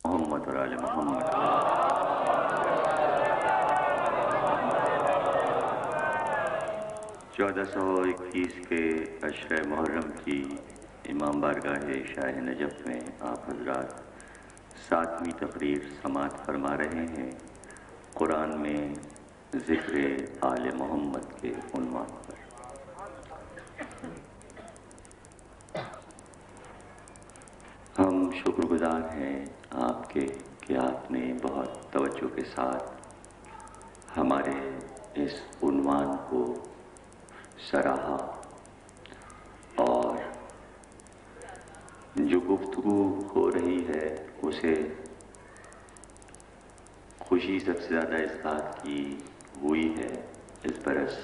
محمد اور آل محمد۔ 1421 کے عشرہ محرم کی امام بارگاہ شاہ نجف میں آپ حضرات 7ویں تقریر سماعت فرما رہے ہیں، قرآن میں ذکر آل محمد کے عنوان پر۔ ہم شکر گزار ہیں آپ کے کہ آپ نے بہت توجہ کے ساتھ ہمارے اس عنوان کو سراہا اور جو گفتگو ہو رہی ہے اسے خوشی سب سے زیادہ اس بات کی ہوئی ہے اس برس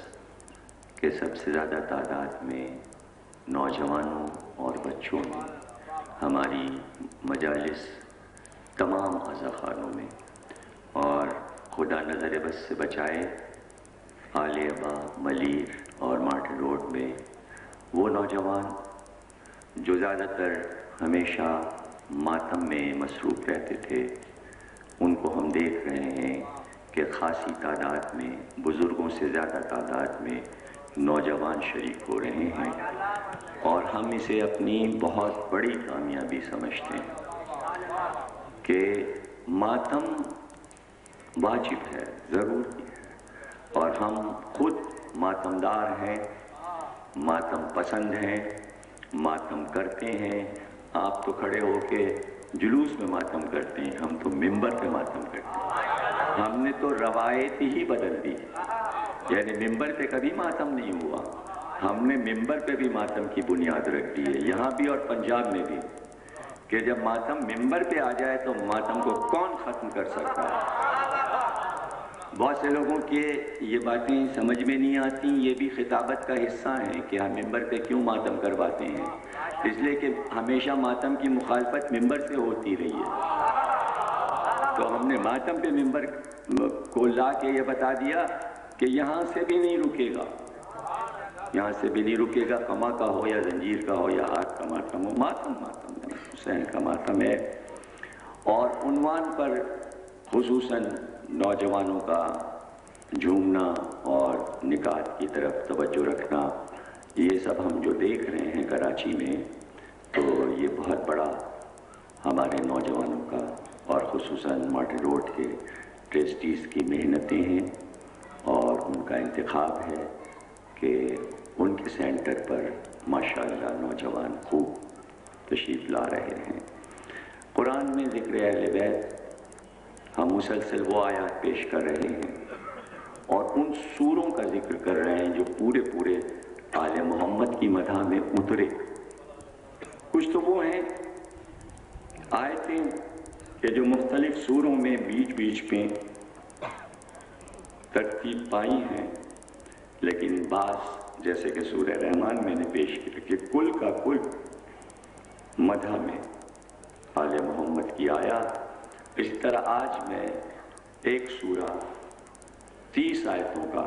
کہ سب سے زیادہ تعداد میں نوجوانوں اور بچوں نے ہماری مجالس تمام عزاخانوں میں، اور خدا نظر بس سے بچائے آل ابا، ملیر اور مارٹن روڈ میں وہ نوجوان جو زیادہ تر ہمیشہ ماتم میں مصروف رہتے تھے، ان کو ہم دیکھ رہے ہیں کہ خاصی تعداد میں، بزرگوں سے زیادہ تعداد میں نوجوان شریک ہو رہے ہیں، اور ہم اسے اپنی بہت بڑی کامیابی سمجھتے ہیں کہ ماتم واجب ہے، ضروری ہے، اور ہم خود ماتمدار ہیں، ماتم پسند ہیں، ماتم کرتے ہیں۔ آپ تو کھڑے ہو کے جلوس میں ماتم کرتے ہیں، ہم تو ممبر پہ ماتم کرتے ہیں۔ ہم نے تو روایت ہی بدل دی، یعنی ممبر پہ کبھی ماتم نہیں ہوا، ہم نے ممبر پہ بھی ماتم کی بنیاد رکھ دی ہے، یہاں بھی اور پنجاب میں بھی، کہ جب ماتم ممبر پہ آ جائے تو ماتم کو کون ختم کر سکتا ہے؟ بہت سے لوگوں کے یہ باتیں سمجھ میں نہیں آتی، یہ بھی خطابت کا حصہ ہیں کہ ہم ممبر پہ کیوں ماتم کرواتے ہیں، اس لیے کہ ہمیشہ ماتم کی مخالفت ممبر سے ہوتی رہی ہے، تو ہم نے ماتم پہ ممبر کو لا کے یہ بتا دیا کہ یہاں سے بھی نہیں رکے گا، یہاں سے بھی نہیں رکے گا، قما کا ہو یا زنجیر کا ہو یا ہاتھ کا ماتم ہو، ماتم ماتم ہے، حسین کا ماتم ہے۔ اور عنوان پر خصوصاً نوجوانوں کا جھومنا اور نکات کی طرف توجہ رکھنا، یہ سب ہم جو دیکھ رہے ہیں کراچی میں، تو یہ بہت بڑا ہمارے نوجوانوں کا اور خصوصاً مارٹن روڈ کے ٹرسٹیز کی محنتیں ہیں، اور ان کا انتخاب ہے کہ ان کے سینٹر پر ماشاءاللہ نوجوان خوب تشریف لا رہے ہیں۔ قرآن میں ذکر اہل بیت ہم مسلسل وہ آیات پیش کر رہے ہیں اور ان سوروں کا ذکر کر رہے ہیں جو پورے آل محمد کی مدح میں اترے۔ کچھ تو وہ ہیں آیتیں کہ جو مختلف سوروں میں بیچ میں ترتیب پائی ہیں، لیکن بعض جیسے کہ سورہ رحمان میں نے پیش کیا کہ کل کا کل مدح میں آل محمد کی آیا، اس طرح آج میں ایک سورہ 30 آیتوں کا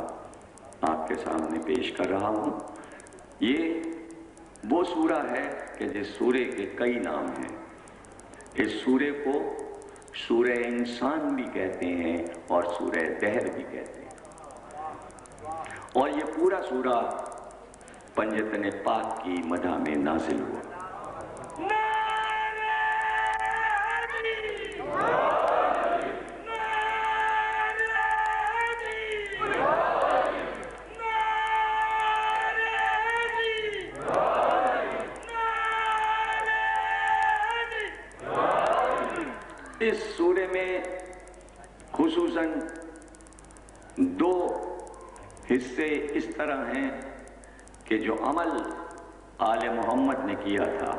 آپ کے سامنے پیش کر رہا ہوں۔ یہ وہ سورہ ہے کہ جس سورے کے کئی نام ہیں، اس سورے کو سورہ انسان بھی کہتے ہیں اور سورہ دہر بھی کہتے ہیں، اور یہ پورا سورہ پنجتن پاک کی مدح میں نازل ہوا۔ اس سورے میں خصوصاً دو حصے اس طرح ہیں کہ جو عمل آل محمد نے کیا تھا،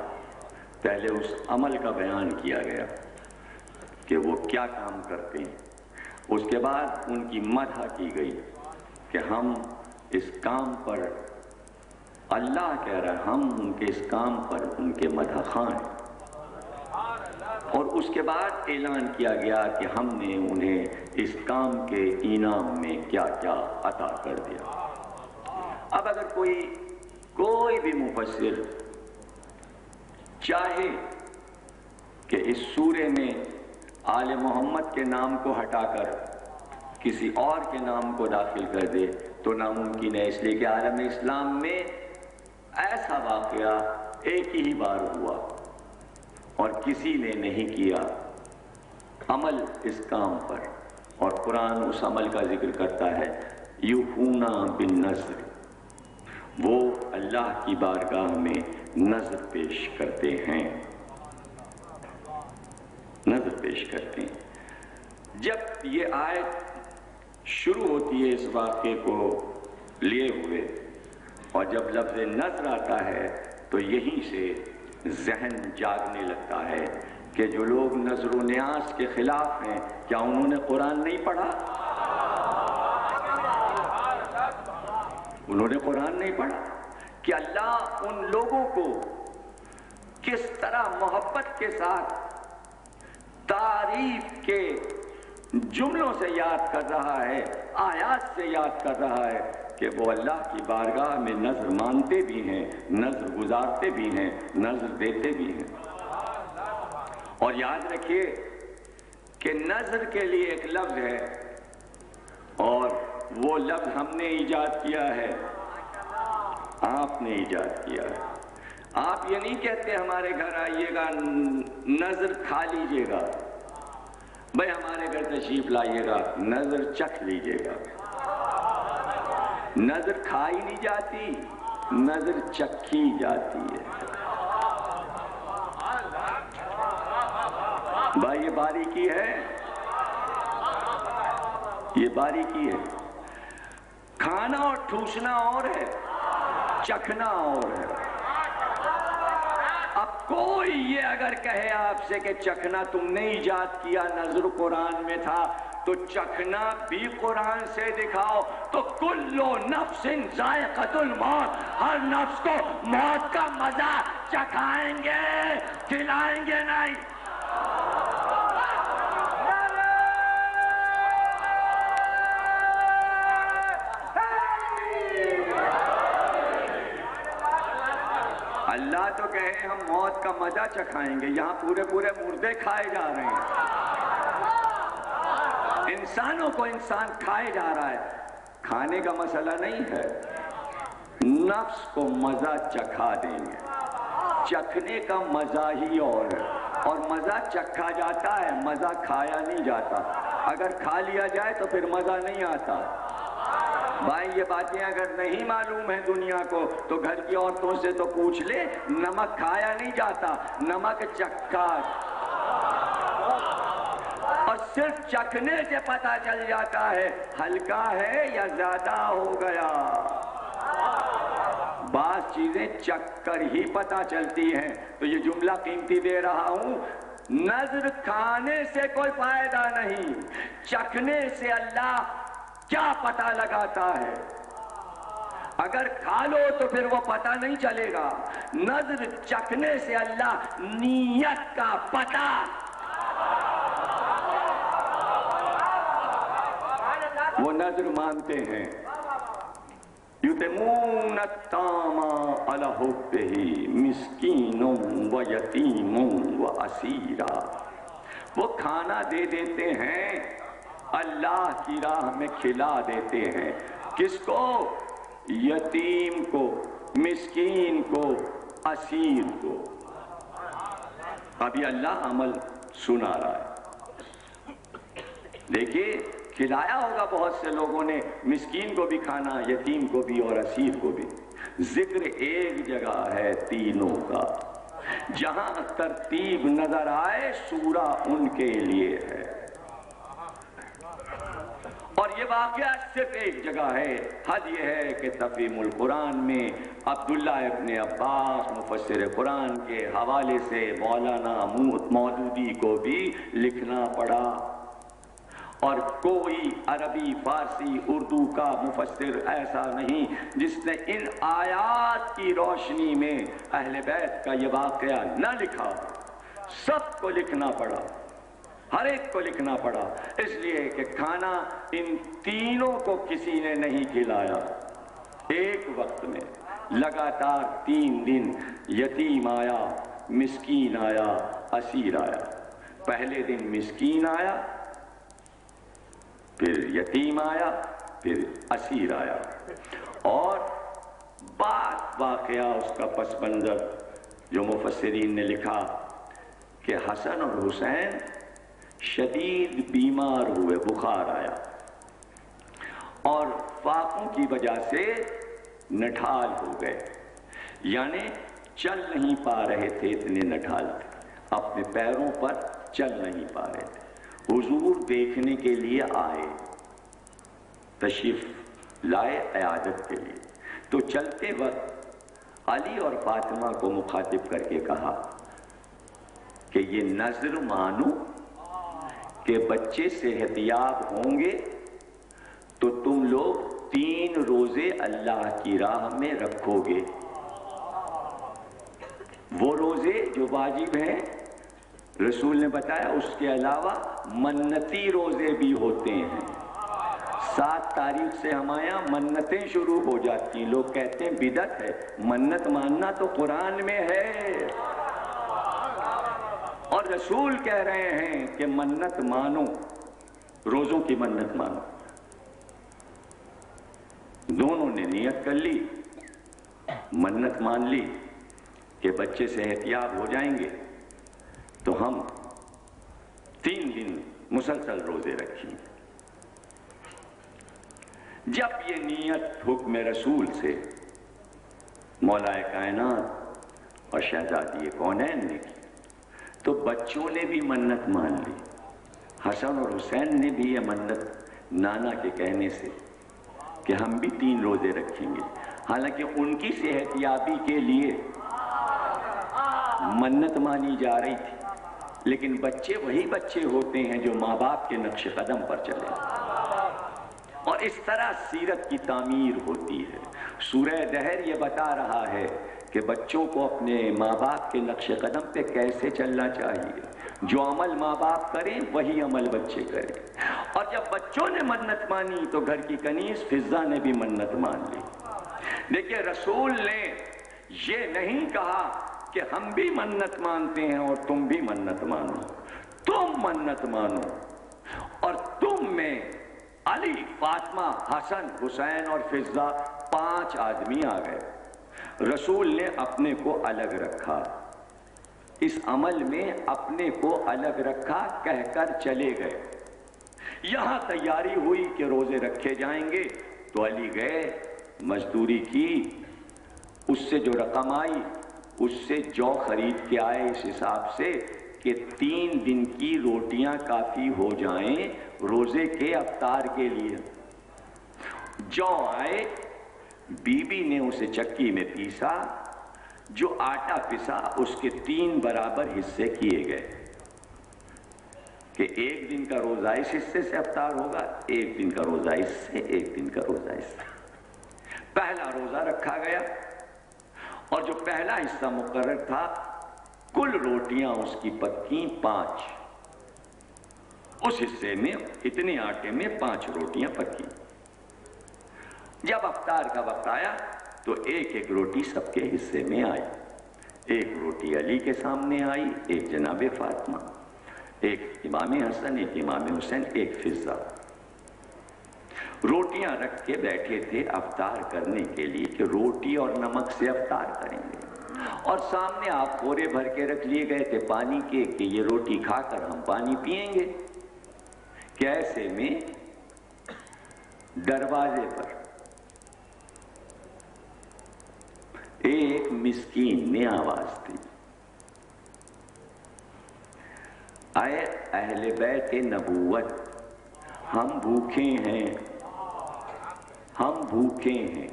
پہلے اس عمل کا بیان کیا گیا کہ وہ کیا کام کرتے ہیں، اس کے بعد ان کی مدح کی گئی کہ ہم اس کام پر، اللہ کہہ رہا ہے ہم ان کے اس کام پر ان کے مدح خواں ہیں، اور اس کے بعد اعلان کیا گیا کہ ہم نے انہیں اس کام کے انعام میں کیا کیا عطا کر دیا۔ اب اگر کوئی بھی مفسر چاہے کہ اس سورے میں آل محمد کے نام کو ہٹا کر کسی اور کے نام کو داخل کر دے تو ناممکن ہے، اس لیے کہ عالم اسلام میں ایسا واقعہ ایک ہی بار ہوا اور کسی نے نہیں کیا عمل اس کام پر، اور قرآن اس عمل کا ذکر کرتا ہے یوفون بالنذر، وہ اللہ کی بارگاہ میں نذر پیش کرتے ہیں، نذر پیش کرتے ہیں۔ جب یہ آیت شروع ہوتی ہے اس واقعے کو لیے ہوئے، اور جب لفظ نذر آتا ہے تو یہیں سے ذہن جاگنے لگتا ہے کہ جو لوگ نذر و نیاز کے خلاف ہیں، کیا انہوں نے قرآن نہیں پڑھا؟ انہوں نے قرآن نہیں پڑھا کہ اللہ ان لوگوں کو کس طرح محبت کے ساتھ تعریف کے جملوں سے یاد کر رہا ہے، آیات سے یاد کر رہا ہے کہ وہ اللہ کی بارگاہ میں نذر مانتے بھی ہیں، نذر گزارتے بھی ہیں، نذر دیتے بھی ہیں۔ اور یاد رکھیے کہ نذر کے لیے ایک لفظ ہے، اور وہ لفظ ہم نے ایجاد کیا ہے، آپ نے ایجاد کیا ہے۔ آپ یہ نہیں کہتے ہمارے گھر آئیے گا نذر کھا لیجئے گا، بھائی ہمارے گھر تشریف لائیے گا نذر چکھ لیجئے گا۔ نذر کھائی نہیں جاتی، نذر چکھی جاتی ہے۔ بھائی یہ باریکی ہے، یہ باریکی ہے۔ کھانا اور ٹھوسنا اور ہے، چکھنا اور ہے۔ اب کوئی یہ اگر کہے آپ سے کہ چکھنا تم نے ایجاد کیا، نذر قرآن میں تھا، تو چکھنا بھی قرآن سے دکھاؤ، تو کل نفس ذائقۃ الموت، ہر نفس کو موت کا مزہ چکھائیں گے، کھلائیں گے نہیں۔ اللہ تو کہے ہم موت کا مزہ چکھائیں گے، یہاں پورے پورے مردے کھائے جا رہے ہیں، انسانوں کو انسان کھائے جا رہا ہے۔ کھانے کا مسئلہ نہیں ہے، نفس کو مزہ چکھا دیں گے۔ چکھنے کا مزہ ہی اور ہے، اور مزہ چکھا جاتا ہے، مزہ کھایا نہیں جاتا۔ اگر کھا لیا جائے تو پھر مزہ نہیں آتا۔ بھائی یہ باتیں اگر نہیں معلوم ہے دنیا کو تو گھر کی عورتوں سے تو پوچھ لے، نمک کھایا نہیں جاتا، نمک چکھا، اور صرف چکھنے سے پتہ چل جاتا ہے ہلکا ہے یا زیادہ ہو گیا۔ بعض چیزیں چکھ کر ہی پتہ چلتی ہیں۔ تو یہ جملہ قیمتی دے رہا ہوں، نذر کھانے سے کوئی فائدہ نہیں، چکھنے سے اللہ کیا پتہ لگاتا ہے۔ اگر کھا لو تو پھر وہ پتہ نہیں چلے گا، نذر چکھنے سے اللہ نیت کا پتہ۔ وہ نذر مانتے ہیں، یُطعمُونَ الطَّعَامَ عَلَىٰ حُبِّهِ مِسْکِینًا وَیَتِیمًا وَأَسِیرًا، وہ کھانا دے دیتے ہیں، اللہ کی راہ میں کھلا دیتے ہیں۔ کس کو؟ یتیم کو، مسکین کو، اسیر کو۔ ابھی اللہ عمل سنا رہا ہے۔ دیکھیے کھلایا ہوگا بہت سے لوگوں نے، مسکین کو بھی کھانا، یتیم کو بھی اور اسیر کو بھی۔ ذکر ایک جگہ ہے تینوں کا، جہاں ترتیب نظر آئے سورہ ان کے لیے ہے، اور یہ واقعہ صرف ایک جگہ ہے۔ حد یہ ہے کہ تفہیم القرآن میں عبداللہ ابن عباس مفسر قرآن کے حوالے سے مولانا مودودی کو بھی لکھنا پڑا، اور کوئی عربی، فارسی، اردو کا مفسر ایسا نہیں جس نے ان آیات کی روشنی میں اہل بیت کا یہ واقعہ نہ لکھا۔ سب کو لکھنا پڑا، ہر ایک کو لکھنا پڑا، اس لیے کہ کھانا ان تینوں کو کسی نے نہیں کھلایا ایک وقت میں، لگاتار 3 دن۔ یتیم آیا، مسکین آیا، اسیر آیا۔ پہلے دن مسکین آیا، پھر یتیم آیا، پھر اسیر آیا، اور بعد واقعہ اس کا پس منظر جو مفسرین نے لکھا کہ حسن اور حسین شدید بیمار ہوئے، بخار آیا اور فاقوں کی وجہ سے نٹھال ہو گئے، یعنی چل نہیں پا رہے تھے، اتنے نٹھال تھے، اپنے پیروں پر چل نہیں پا رہے تھے۔ حضور دیکھنے کے لیے آئے، تشریف لائے عیادت کے لیے، تو چلتے وقت علی اور فاطمہ کو مخاطب کر کے کہا کہ یہ نظر مانو کہ بچے صحت یاب ہوں گے تو تم لوگ 3 روزے اللہ کی راہ میں رکھو گے، وہ روزے جو واجب ہیں رسول نے بتایا، اس کے علاوہ منتی روزے بھی ہوتے ہیں۔ 7 تاریخ سے ہمارے یہاں منتیں شروع ہو جاتی ہیں، لوگ کہتے ہیں بدعت ہے، منت ماننا تو قرآن میں ہے، اور رسول کہہ رہے ہیں کہ منت مانو، روزوں کی منت مانو۔ دونوں نے نیت کر لی، منت مان لی کہ بچے صحت یاب ہو جائیں گے تو ہم 3 دن مسلسل روزے رکھیں۔ جب یہ نیت حکم رسول سے مولا کائنات اور شہزادی کونین نے کی تو بچوں نے بھی منت مان لی، حسن اور حسین نے بھی یہ منت نانا کے کہنے سے کہ ہم بھی 3 روزے رکھیں گے، حالانکہ ان کی صحت یابی کے لیے منت مانی جا رہی تھی، لیکن بچے وہی بچے ہوتے ہیں جو ماں باپ کے نقش قدم پر چلے، اور اس طرح سیرت کی تعمیر ہوتی ہے۔ سورہ دہر یہ بتا رہا ہے کہ بچوں کو اپنے ماں باپ کے نقش قدم پہ کیسے چلنا چاہیے، جو عمل ماں باپ کریں وہی عمل بچے کریں۔ اور جب بچوں نے منت مانی تو گھر کی کنیز فضہ نے بھی منت مان لی۔ دیکھیے رسول نے یہ نہیں کہا کہ ہم بھی منت مانتے ہیں اور تم بھی منت مانو، تم منت مانو، اور تم میں علی، فاطمہ، حسن، حسین اور فضہ 5 آدمی آ گئے۔ رسول نے اپنے کو الگ رکھا، اس عمل میں اپنے کو الگ رکھا، کہہ کر چلے گئے۔ یہاں تیاری ہوئی کہ روزے رکھے جائیں گے تو علی گئے، مزدوری کی، اس سے جو رقم آئی اس سے جو خرید کے آئے اس حساب سے کہ 3 دن کی روٹیاں کافی ہو جائیں روزے کے افطار کے لیے۔ جو آئے، بی بی نے اسے چکی میں پیسا، جو آٹا پسا اس کے 3 برابر حصے کیے گئے کہ 1 دن کا روزہ اس حصے سے افطار ہوگا، 1 دن کا روزہ اس سے، 1 دن کا روزہ اس سے۔ پہلا روزہ رکھا گیا اور جو پہلا حصہ مقرر تھا کل روٹیاں اس کی پکیں 5، اس حصے میں اتنے آٹے میں 5 روٹیاں پکی۔ جب افطار کا وقت آیا تو 1 روٹی سب کے حصے میں آئی، 1 روٹی علی کے سامنے آئی، 1 جناب فاطمہ، 1 امام حسن، 1 امام حسین، 1 فضہ۔ روٹیاں رکھ کے بیٹھے تھے افطار کرنے کے لیے کہ روٹی اور نمک سے افطار کریں گے، اور سامنے آپ پورے بھر کے رکھ لیے گئے تھے پانی کے کہ یہ روٹی کھا کر ہم پانی پئیں گے۔ کہ ایسے میں دروازے پر ایک مسکین نے آواز دی، اے اہل بیت نبوت، ہم بھوکے ہیں، ہم بھوکے ہیں۔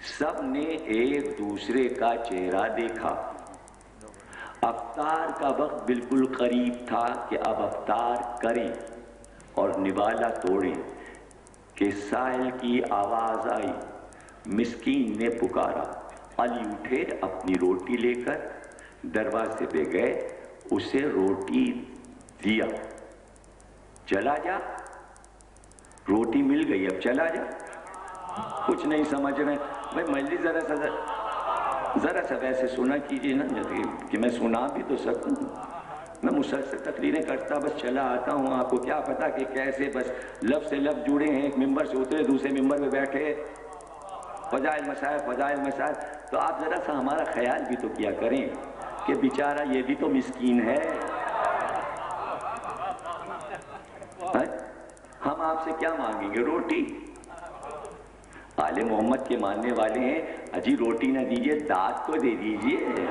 سب نے ایک دوسرے کا چہرہ دیکھا، افطار کا وقت بالکل قریب تھا کہ اب افطار کریں اور نوالا توڑیں کہ سائل کی آواز آئی، مسکین نے پکارا۔ علی اٹھے، اپنی روٹی لے کر دروازے پہ گئے، اسے روٹی دیا، چلا جا، روٹی مل گئی، اب چلا جا۔ کچھ نہیں سمجھ رہے بھائی، مجلس ذرا سا ویسے سنا کیجیے نا کہ میں سنا بھی تو سکوں۔ میں مسلسل تقریریں کرتا بس چلا آتا ہوں، آپ کو کیا پتا کہ کیسے بس لفظ سے لفظ جڑے ہیں، ایک ممبر سے اترے دوسرے ممبر پہ بیٹھے، فضائل مسائل فضائل مسائل۔ تو آپ ذرا سا ہمارا خیال بھی تو کیا کریں کہ بیچارہ یہ بھی تو مسکین ہے۔ ہم آپ سے کیا مانگیں گے؟ روٹی۔ آل محمد کے ماننے والے ہیں، اجی روٹی نہ دیجئے دانت تو دے دیجئے۔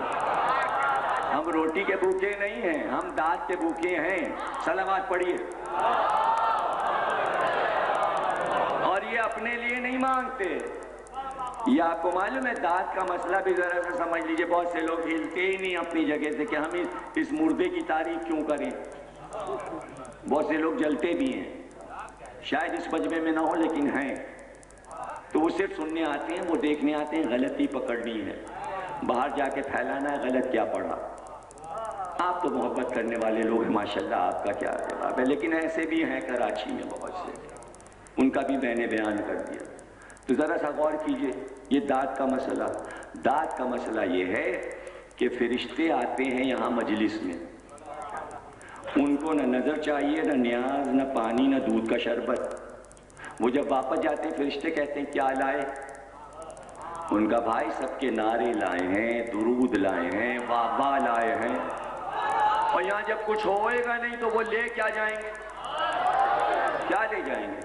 ہم روٹی کے بھوکے نہیں ہیں، ہم دانت کے بھوکے ہیں۔ صلوات پڑھیے۔ اور یہ اپنے لیے نہیں مانگتے، یہ آپ کو معلوم ہے دانت کا مسئلہ بھی ذرا سا سمجھ لیجئے، بہت سے لوگ ہلتے ہی نہیں اپنی جگہ سے کہ ہم اس مردے کی تعریف کیوں کریں۔ بہت سے لوگ جلتے بھی ہیں، شاید اس مجمع میں نہ ہو لیکن ہیں، تو وہ صرف سننے آتے ہیں، وہ دیکھنے آتے ہیں غلطی پکڑنی ہے، باہر جا کے پھیلانا ہے غلط کیا پڑھا۔ آپ تو محبت کرنے والے لوگ ہیں ماشاءاللہ، آپ کا کیا جواب ہے، لیکن ایسے بھی ہیں کراچی میں بہت سے، ان کا بھی میں نے بیان کر دیا۔ تو ذرا سا غور کیجئے، یہ دانت کا مسئلہ، دانت کا مسئلہ یہ ہے کہ فرشتے آتے ہیں یہاں مجلس میں، ان کو نہ نظر چاہیے، نہ نیاز، نہ پانی، نہ دودھ کا شربت۔ وہ جب واپس جاتے ہیں فرشتے کہتے ہیں کیا لائے؟ ان کا بھائی سب کے نعرے لائے ہیں، درود لائے ہیں، واہ واہ لائے ہیں، اور یہاں جب کچھ ہوئے گا نہیں تو وہ لے کیا جائیں گے؟ کیا لے جائیں گے؟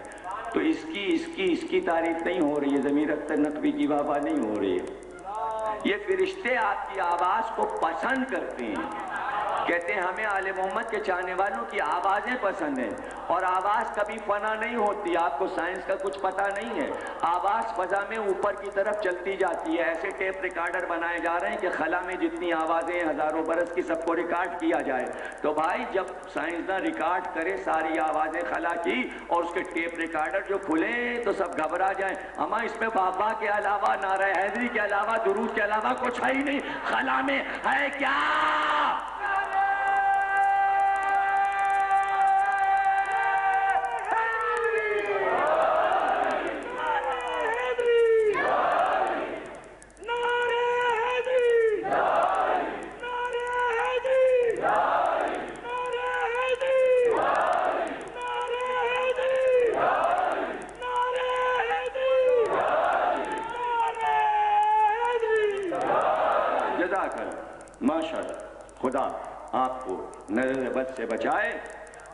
تو اس کی تعریف نہیں ہو رہی ہے، ضمیر اختر نقوی کی واہ واہ نہیں ہو رہی ہے۔ یہ فرشتے آپ کی آواز کو پسند کرتے ہیں، کہتے ہیں ہمیں آل محمد کے چاہنے والوں کی آوازیں پسند ہیں، اور آواز کبھی فنا نہیں ہوتی۔ آپ کو سائنس کا کچھ پتہ نہیں ہے، آواز فضا میں اوپر کی طرف چلتی جاتی ہے، ایسے ٹیپ ریکارڈر بنائے جا رہے ہیں کہ خلا میں جتنی آوازیں ہزاروں برس کی سب کو ریکارڈ کیا جائے۔ تو بھائی جب سائنسداں ریکارڈ کرے ساری آوازیں خلا کی اور اس کے ٹیپ ریکارڈر جو کھلیں تو سب گھبرا جائیں، اما اس میں بابا کے علاوہ، نعرہ حیدری کے علاوہ، درود کے علاوہ کچھ ہے ہی نہیں، خلا میں ہے کیا؟ ماشاءاللہ خدا آپ کو نظر بد سے بچائے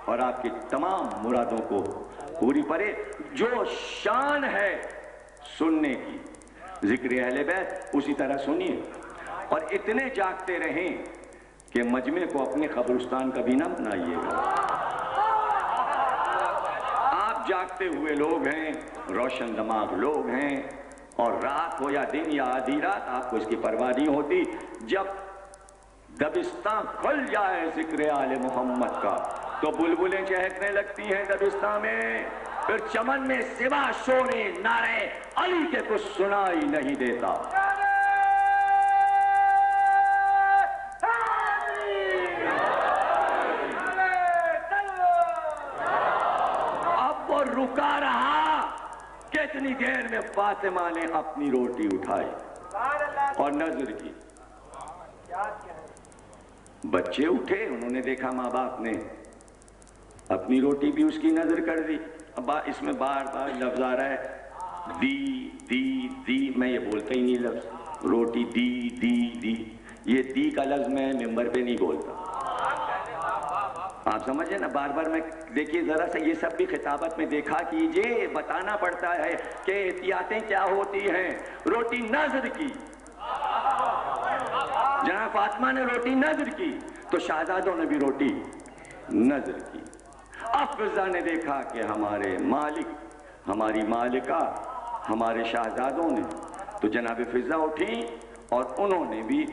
اور آپ کی تمام مرادوں کو پوری کرے۔ جو شان ہے سننے کی ذکر اہل بیت اسی طرح سنیے، اور اتنے جاگتے رہیں کہ مجمع کو اپنے قبرستان کا بھی نہ بنائیے گا۔ آپ جاگتے ہوئے لوگ ہیں، روشن دماغ لوگ ہیں، اور رات ہو یا دن یا آدھی رات آپ کو اس کی پرواہ نہیں ہوتی۔ جب دبستان کھل جائے ذکر آل محمد کا تو بلبلیں چہکنے لگتی ہیں دبستان میں، پھر چمن میں سوا شور نعرہ علی کے کچھ سنائی نہیں دیتا۔ اب وہ رکا رہا کہ اتنی دیر میں فاطمہ نے اپنی روٹی اٹھائی اور نظر کی۔ بچے اٹھے، انہوں نے دیکھا ماں باپ نے اپنی روٹی بھی اس کی نظر کر دی۔ اب اس میں بار بار لفظ آ رہا ہے دی دی دی، میں یہ بولتا ہی نہیں لفظ، روٹی دی دی دی، یہ دی کا لفظ میں ممبر پہ نہیں بولتا، آپ سمجھیں نا۔ بار بار میں دیکھیے ذرا سا یہ سب بھی خطابت میں دیکھا کیجئے، بتانا پڑتا ہے کہ احتیاطیں کیا ہوتی ہیں۔ روٹی نظر کی، جہاں فاطمہ نے روٹی نظر کی تو شہزادوں نے بھی روٹی نظر کی۔ اب فضا نے دیکھا کہ ہمارے مالک، ہماری مالکہ، ہمارے شہزادوں نے، تو جناب فضا اٹھیں اور انہوں نے بھی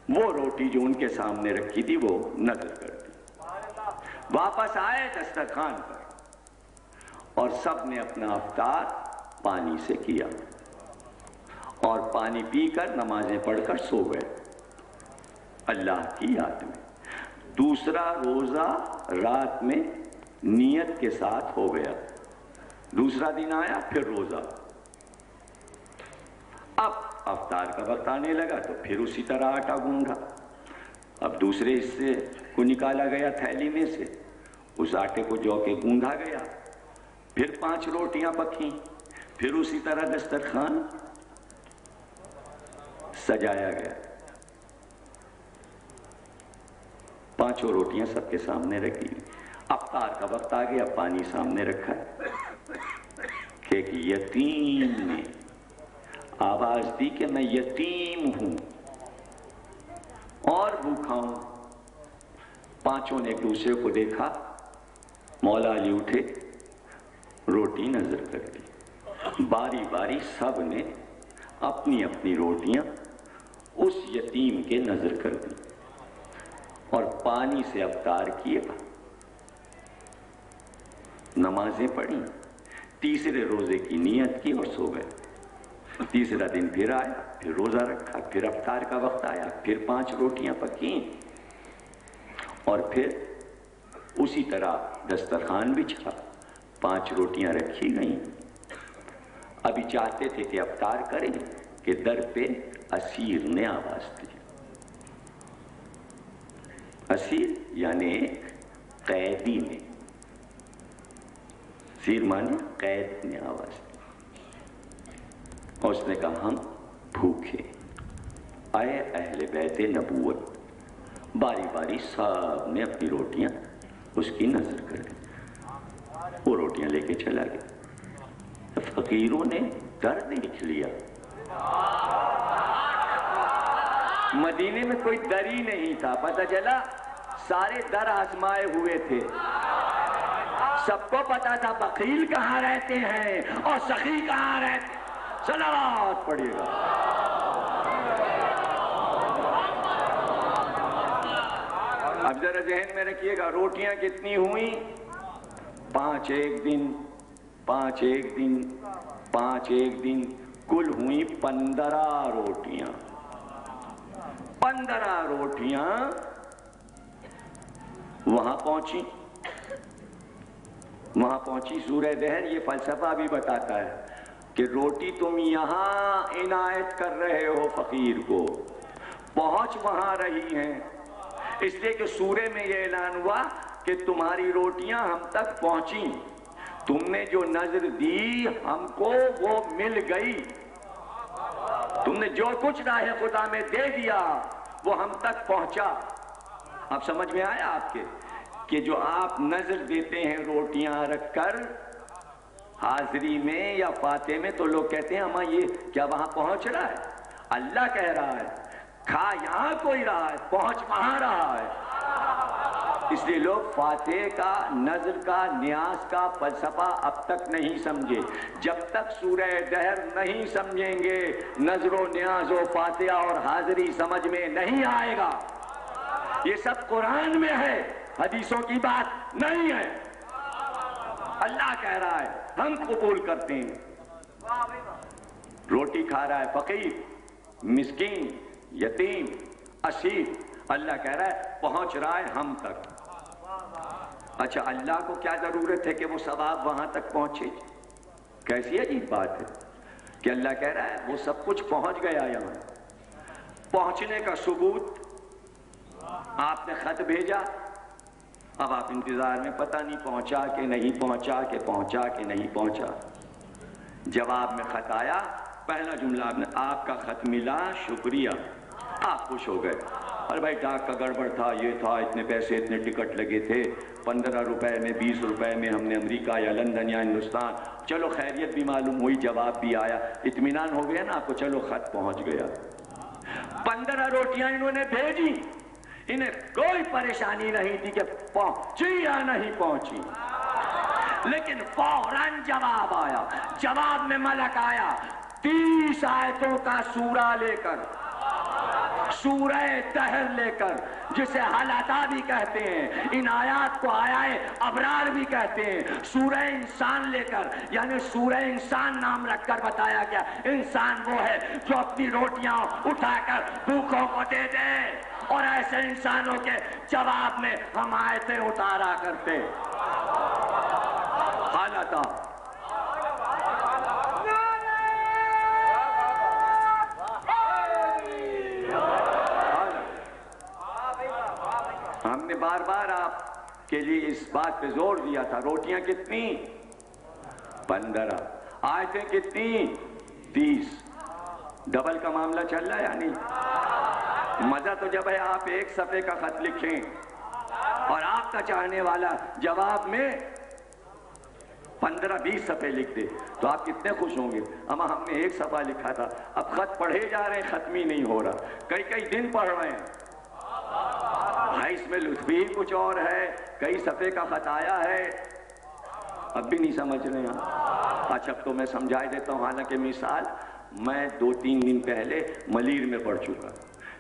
وہ روٹی جو ان کے سامنے رکھی تھی وہ نظر کر دی۔ واپس آئے دسترخوان پر اور سب نے اپنا افطار پانی سے کیا اور پانی پی کر نمازیں پڑھ کر سو گئے اللہ کی یاد میں۔ دوسرا روزہ رات میں نیت کے ساتھ ہو گیا، دوسرا دن آیا پھر روزہ۔ اب افطار کا وقت آنے لگا تو پھر اسی طرح آٹا گوندھا، اب دوسرے حصے کو نکالا گیا تھیلی میں سے، اس آٹے کو جو کے گوندھا گیا، پھر 5 روٹیاں پکیں، پھر اسی طرح دسترخوان سجایا گیا، 5 روٹیاں سب کے سامنے رکھی۔ افطار کا وقت آ گیا، پانی سامنے رکھا کہ ایک یتیم نے آواز دی کہ میں یتیم ہوں اور بھوکا ہوں۔ 5 نے ایک دوسرے کو دیکھا، مولا علی اٹھے، روٹی نظر کر دی، باری باری سب نے اپنی اپنی روٹیاں اس یتیم کے نظر کر دی اور پانی سے افطار کیا، نمازیں پڑھی، تیسرے روزے کی نیت کی اور سو گئے۔ تیسرا دن پھر آیا، پھر روزہ رکھا، پھر افطار کا وقت آیا، پھر 5 روٹیاں پکیں اور پھر اسی طرح دسترخوان بچھا، 5 روٹیاں رکھی گئیں۔ ابھی چاہتے تھے کہ افطار کریں کہ در پہ اسیر نے آواز دی۔ اسیر یعنی قیدی نے، اسیر مانے قید نے آواز دی اور اس نے کہا ہم بھوکے، اے اہل بیت نبوت۔ باری باری سب نے اپنی روٹیاں اس کی نظر کر دی، وہ روٹیاں لے کے چلا گیا۔ فقیروں نے در دیکھ لیا، مدینے میں کوئی در ہی نہیں تھا، پتہ چلا سارے در آزمائے ہوئے تھے، سب کو پتا تھا بخیل کہاں رہتے ہیں اور سخی کہاں رہتے ہیں۔ صلوات پڑھیے گا۔ اب ذرا ذہن میں رکھیے گا، روٹیاں کتنی ہوئیں؟ 5 ایک دن، 5 ایک دن، 5 ایک دن، کل ہوئیں 15 روٹیاں۔ 15 روٹیاں وہاں پہنچی، وہاں پہنچی سورہ دہر یہ فلسفہ بھی بتاتا ہے کہ روٹی تم یہاں عنایت کر رہے ہو فقیر کو، پہنچ وہاں رہی ہیں، اس لیے کہ سورہ میں یہ اعلان ہوا کہ تمہاری روٹیاں ہم تک پہنچیں، تم نے جو نظر دی ہم کو وہ مل گئی، تم نے جو کچھ راہ خدا میں دے دیا وہ ہم تک پہنچا۔ اب سمجھ میں آیا آپ کے کہ جو آپ نظر دیتے ہیں روٹیاں رکھ کر حاضری میں یا فاتح میں، تو لوگ کہتے ہیں اما یہ کیا وہاں پہنچ رہا ہے؟ اللہ کہہ رہا ہے کھا یہاں کوئی رہا ہے، پہنچ وہاں رہا ہے۔ اس لیے لوگ فاتح کا، نظر کا، نیاز کا فلسفہ اب تک نہیں سمجھے۔ جب تک سورہ دہر نہیں سمجھیں گے، نظر و نیاز و فاتحہ اور حاضری سمجھ میں نہیں آئے گا۔ یہ سب قرآن میں ہے، حدیثوں کی بات نہیں ہے۔ اللہ کہہ رہا ہے، ہم قبول کرتے ہیں۔ روٹی کھا رہا ہے فقیر، مسکین، یتیم، اسیر، اللہ کہہ رہا ہے پہنچ رہا ہے ہم تک۔ اچھا اللہ کو کیا ضرورت ہے کہ وہ ثواب وہاں تک پہنچے؟ کیسی عجیب بات ہے کہ اللہ کہہ رہا ہے وہ سب کچھ پہنچ گیا یہاں۔ پہنچنے کا ثبوت، آپ نے خط بھیجا، اب آپ انتظار میں، پتہ نہیں پہنچا کہ نہیں پہنچا، کہ پہنچا کہ نہیں پہنچا۔ جواب میں خط آیا، پہلا جملہ آپ کا خط ملا، شکریہ۔ آپ خوش ہو گئے، ارے بھائی ڈاک کا گڑبڑ تھا، یہ تھا، اتنے پیسے، اتنے ٹکٹ لگے تھے، 15 روپے میں، 20 روپے میں ہم نے امریکہ یا لندن یا ہندوستان، چلو خیریت بھی معلوم ہوئی، جواب بھی آیا، اطمینان ہو گیا نا آپ کو، چلو خط پہنچ گیا۔ 15 روٹیاں انہوں نے بھیجی، انہیں کوئی پریشانی نہیں تھی کہ پہنچی یا نہیں پہنچی، لیکن فوراً جواب آیا۔ جواب میں ملک آیا 30 آیتوں کا سورہ لے کر، سورہ دہر لے کر، جسے حلاتا بھی کہتے ہیں، ان آیات کو آیائے ابرار بھی کہتے ہیں، سورہ انسان لے کر، یعنی سورہ انسان نام رکھ کر بتایا گیا انسان وہ ہے جو اپنی روٹیاں اٹھا کر بھوکوں کو دے دے، اور ایسے انسانوں کے جواب میں ہم آیتیں اتارا کرتے۔ حالتا ہم نے بار بار آپ کے لیے اس بات پہ زور دیا تھا، روٹیاں کتنی؟ 15، آیتیں کتنی؟ 30۔ ڈبل کا معاملہ چل رہا ہے یا نہیں؟ مزہ تو جب ہے آپ ایک صفحے کا خط لکھیں اور آپ کا چاہنے والا جواب میں 15-20 صفحے لکھ دے تو آپ کتنے خوش ہوں گے؟ اما ہم نے ایک صفحہ لکھا تھا، اب خط پڑھے جا رہے ہیں، ختم ہی نہیں ہو رہا، کئی دن پڑھ رہے ہیں بھائی، اس میں لطف ہی کچھ اور ہے، کئی صفحے کا خط آیا ہے، اب بھی نہیں سمجھ رہے ہیں۔ اچھا اب تو میں سمجھا دیتا ہوں، حالانکہ مثال میں 2-3 دن پہلے ملیر میں پڑھ چکا،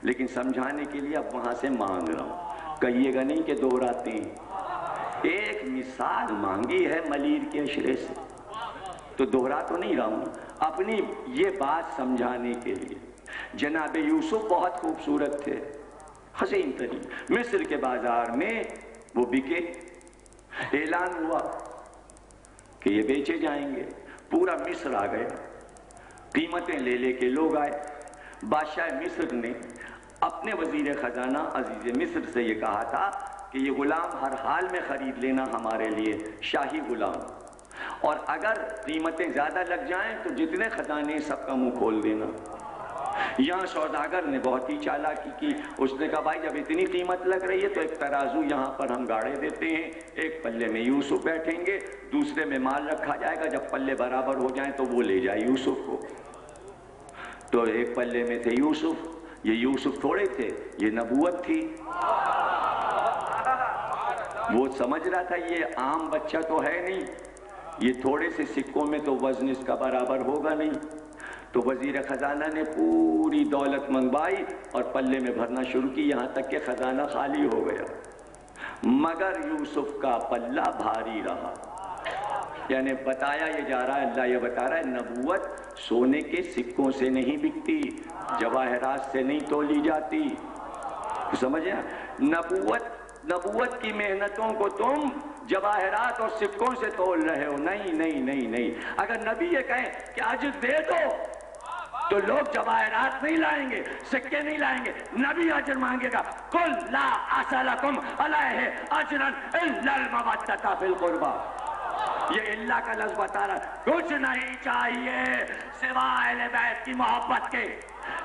لیکن سمجھانے کے لیے اب وہاں سے مانگ رہا ہوں، کہیے گا نہیں کہ دہراتے ہیں۔ ایک مثال مانگی ہے ملیر کے اشرے سے، تو دہرا تو نہیں رہا ہوں، اپنی یہ بات سمجھانے کے لیے۔ جناب یوسف بہت خوبصورت تھے، حسین ترین، مصر کے بازار میں وہ بکے، اعلان ہوا کہ یہ بیچے جائیں گے، پورا مصر آ گیا، قیمتیں لے لے کے لوگ آئے۔ بادشاہ مصر نے اپنے وزیر خزانہ عزیز مصر سے یہ کہا تھا کہ یہ غلام ہر حال میں خرید لینا ہمارے لیے، شاہی غلام، اور اگر قیمتیں زیادہ لگ جائیں تو جتنے خزانے سب کا منہ کھول دینا۔ یہاں سوداگر نے بہت ہی چالاکی کی، اس نے کہا بھائی جب اتنی قیمت لگ رہی ہے تو ایک ترازو یہاں پر ہم گاڑے دیتے ہیں، ایک پلے میں یوسف بیٹھیں گے، دوسرے میں مال رکھا جائے گا، جب پلے برابر ہو جائیں تو وہ لے جائے یوسف کو۔ تو ایک پلے میں تھے یوسف، یہ یوسف تھوڑے تھے، یہ نبوت تھی، وہ سمجھ رہا تھا یہ عام بچہ تو ہے نہیں، یہ تھوڑے سے سکوں میں تو وزن اس کا برابر ہوگا نہیں۔ تو وزیر خزانہ نے پوری دولت منگوائی اور پلے میں بھرنا شروع کی، یہاں تک کہ خزانہ خالی ہو گیا، مگر یوسف کا پلہ بھاری رہا۔ یعنی بتایا یہ جا رہا ہے، اللہ یہ بتا رہا ہے، نبوت سونے کے سکوں سے نہیں بکتی، جواہرات سے نہیں تولی جاتی، سمجھے؟ نبوت کی محنتوں کو تم جواہرات اور سکوں سے تول رہے ہو، نہیں نہیں نہیں نہیں۔ اگر نبی یہ کہیں کہ اجر دے دو تو لوگ جواہرات نہیں لائیں گے، سکے نہیں لائیں گے، نبی اجر مانگے گا، قل لا اسألکم علیہ اجرا الا المودۃ فی القربی۔ یہ اللہ کا لفظ بتا رہا ہے، کچھ نہیں چاہیے سوائے اہل بیت کی محبت کے۔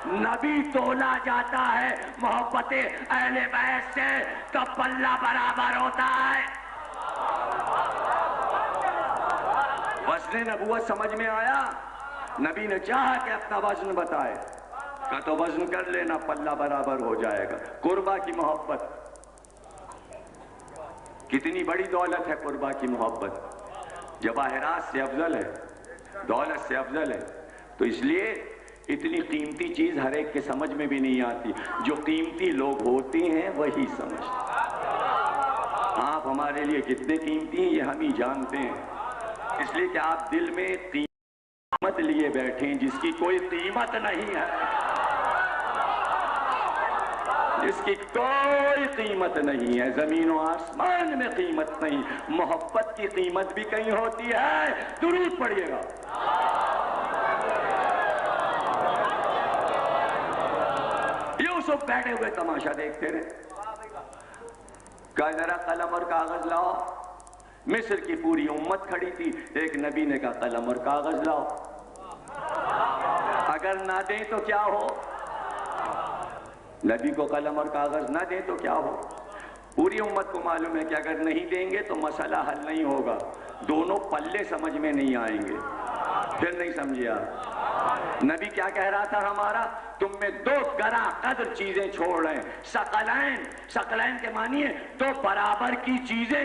نبی تولا جاتا ہے محبت اہل بیت سے تو پلہ برابر ہوتا ہے۔ وزن نبوت سمجھ میں آیا؟ نبی نے چاہا کہ اپنا وزن بتائے، کہا تو وزن کر لینا، پلہ برابر ہو جائے گا۔ قربا کی محبت کتنی بڑی دولت ہے، قربا کی محبت جواہرات سے افضل ہے، دولت سے افضل ہے۔ تو اس لیے اتنی قیمتی چیز ہر ایک کے سمجھ میں بھی نہیں آتی، جو قیمتی لوگ ہوتے ہیں وہی سمجھتے۔ آپ ہمارے لیے کتنے قیمتی ہیں یہ ہم ہی جانتے ہیں، اس لیے کہ آپ دل میں قیمت لیے بیٹھیں جس کی کوئی قیمت نہیں ہے، جس کی کوئی قیمت نہیں ہے، زمین و آسمان میں قیمت نہیں۔ محبت کی قیمت بھی کہیں ہوتی ہے، درود پڑھیے گا۔ یوسف بیٹھے ہوئے تماشا دیکھتے رہے، کہا ذرا قلم اور کاغذ لاؤ۔ مصر کی پوری امت کھڑی تھی، ایک نبی نے کہا قلم اور کاغذ لاؤ، اگر نہ دیں تو کیا ہو؟ نبی کو قلم اور کاغذ نہ دیں تو کیا ہو؟ پوری امت کو معلوم ہے کہ اگر نہیں دیں گے تو مسئلہ حل نہیں ہوگا، دونوں پلے سمجھ میں نہیں آئیں گے۔ پھر نہیں سمجھے آپ نبی کیا کہہ رہا تھا ہمارا؟ تم میں دو گراں قدر چیزیں چھوڑ رہے ہیں، ثقلین، ثقلین کے معنی ہے دو برابر کی چیزیں،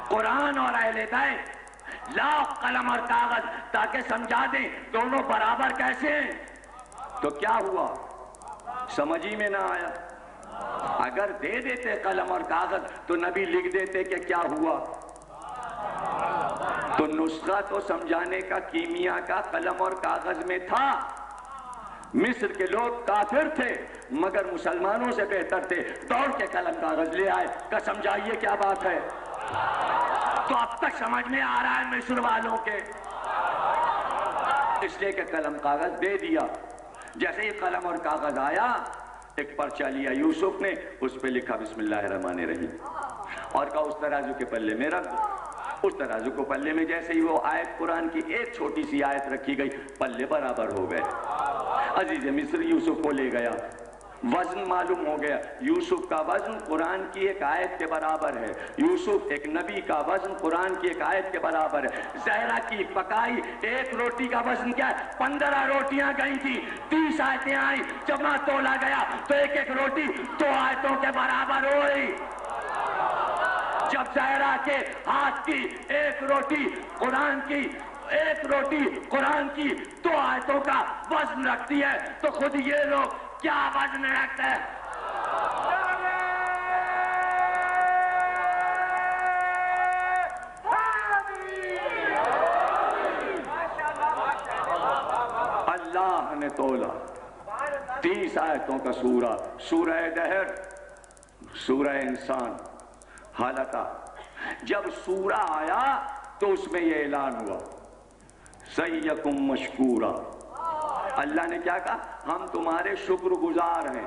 قرآن اور اہل بیت۔ لاؤ قلم اور کاغذ تاکہ سمجھا دیں دونوں برابر کیسے ہیں۔ تو کیا ہوا؟ سمجھ ہی میں نہ آیا۔ اگر دے دیتے قلم اور کاغذ تو نبی لکھ دیتے کہ کیا ہوا، تو نسخہ تو سمجھانے کا کیمیا کا قلم اور کاغذ میں تھا۔ مصر کے لوگ کافر تھے مگر مسلمانوں سے بہتر تھے، دوڑ کے قلم کاغذ لے آئے کہ سمجھائیے کیا بات ہے۔ تو اب تک سمجھ میں آ رہا ہے مصر والوں کے، اس لیے کہ قلم کاغذ دے دیا۔ جیسے ہی قلم اور کاغذ آیا ایک پرچہ لیا یوسف نے، اس پہ لکھا بسم اللہ الرحمن الرحیم، اور کہا اس ترازو کے پلے میں رکھ دو۔ اس ترازو کو پلے میں جیسے ہی وہ آیت قرآن کی ایک چھوٹی سی آیت رکھی گئی، پلے برابر ہو گئے۔ عزیز مصر یوسف کو لے گیا، وزن معلوم ہو گیا، یوسف کا وزن قرآن کی ایک آیت کے برابر ہے، یوسف ایک نبی کا وزن قرآن کی ایک آیت کے برابر ہے۔ زہرا کی پکائی ایک روٹی کا وزن کیا ہے؟ 15 روٹیاں گئی تھی، 30 آیتیں آئیں، جب وہاں تولا گیا تو ایک ایک روٹی 2 آیتوں کے برابر ہوئی۔ جب زہرا کے ہاتھ کی ایک روٹی قرآن کی، ایک روٹی قرآن کی 2 آیتوں کا وزن رکھتی ہے، تو خود یہ لوگ کیا وزن رکھتے ہیں؟ اللہ نے تولا 30 آیتوں کا سورہ، سورہ دہر، سورہ انسان، حالتا جب سورہ آیا تو اس میں یہ اعلان ہوا سیکم مشکورا۔ اللہ نے کیا کہا؟ ہم تمہارے شکر گزار ہیں۔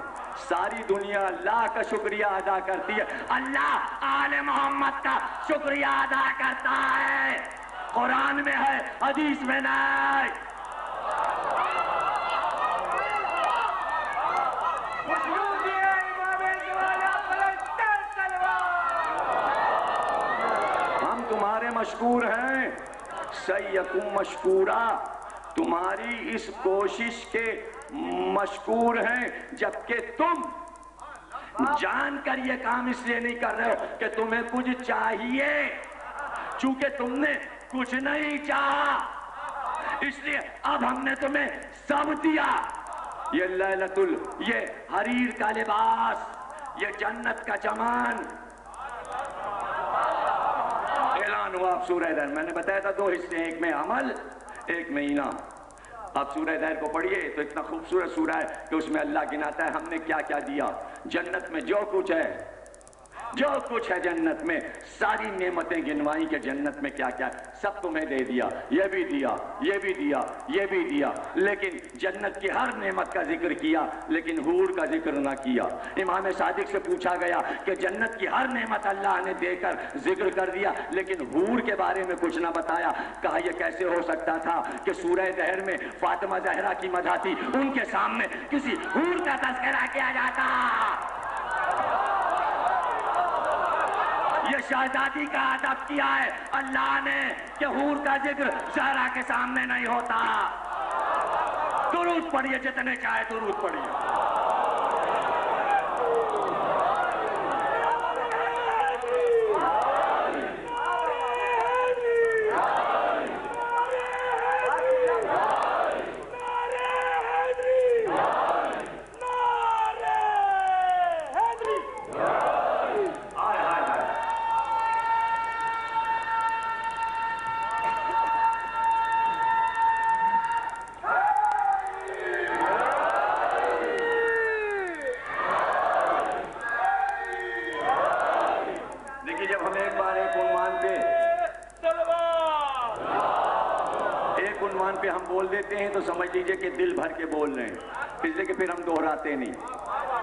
ساری دنیا اللہ کا شکریہ ادا کرتی ہے، اللہ آل محمد کا شکریہ ادا کرتا ہے۔ قرآن میں ہے، حدیث میں نہیں۔ ہم تمہارے مشکور ہیں، سیکم مشکورا، تمہاری اس کوشش کے مشکور ہیں، جبکہ تم جان کر یہ کام اس لیے نہیں کر رہے ہو کہ تمہیں کچھ چاہیے، چونکہ تم نے کچھ نہیں چاہا، اس لیے اب ہم نے تمہیں سب دیا۔ یہ حریر کا لباس، یہ جنت کا چمن، اعلان ہوا۔ اب سورہ دہر میں نے بتایا تھا 2 حصے ہیں، ایک میں عمل، ایک میں انعام۔ اب سورہ دہر کو پڑھیے تو اتنا خوبصورت سورہ ہے کہ اس میں اللہ گناتا ہے ہم نے کیا کیا دیا۔ جنت میں جو کچھ ہے، جو کچھ ہے جنت میں، ساری نعمتیں گنوائی کہ جنت میں کیا کیا ہے، سب تمہیں دے دیا، یہ بھی دیا، یہ بھی دیا، یہ بھی دیا، لیکن جنت کی ہر نعمت کا ذکر کیا لیکن حور کا ذکر نہ کیا۔ امام صادق سے پوچھا گیا کہ جنت کی ہر نعمت اللہ نے دے کر ذکر کر دیا لیکن حور کے بارے میں کچھ نہ بتایا۔ کہا یہ کیسے ہو سکتا تھا کہ سورہ دہر میں فاطمہ زہرا کی مدح تھی، ان کے سامنے کسی حور کا تذکرہ کیا جاتا؟ یہ شہزادی کا ادب کیا ہے اللہ نے کہ حور کا ذکر زہرا کے سامنے نہیں ہوتا۔ درود پڑھیے، جتنے چاہے درود پڑھیے۔ پہ ہم بول دیتے ہیں تو سمجھ لیجئے کہ دل بھر کے بول رہے ہیں، اس لیے کہ پھر ہم دہراتے نہیں۔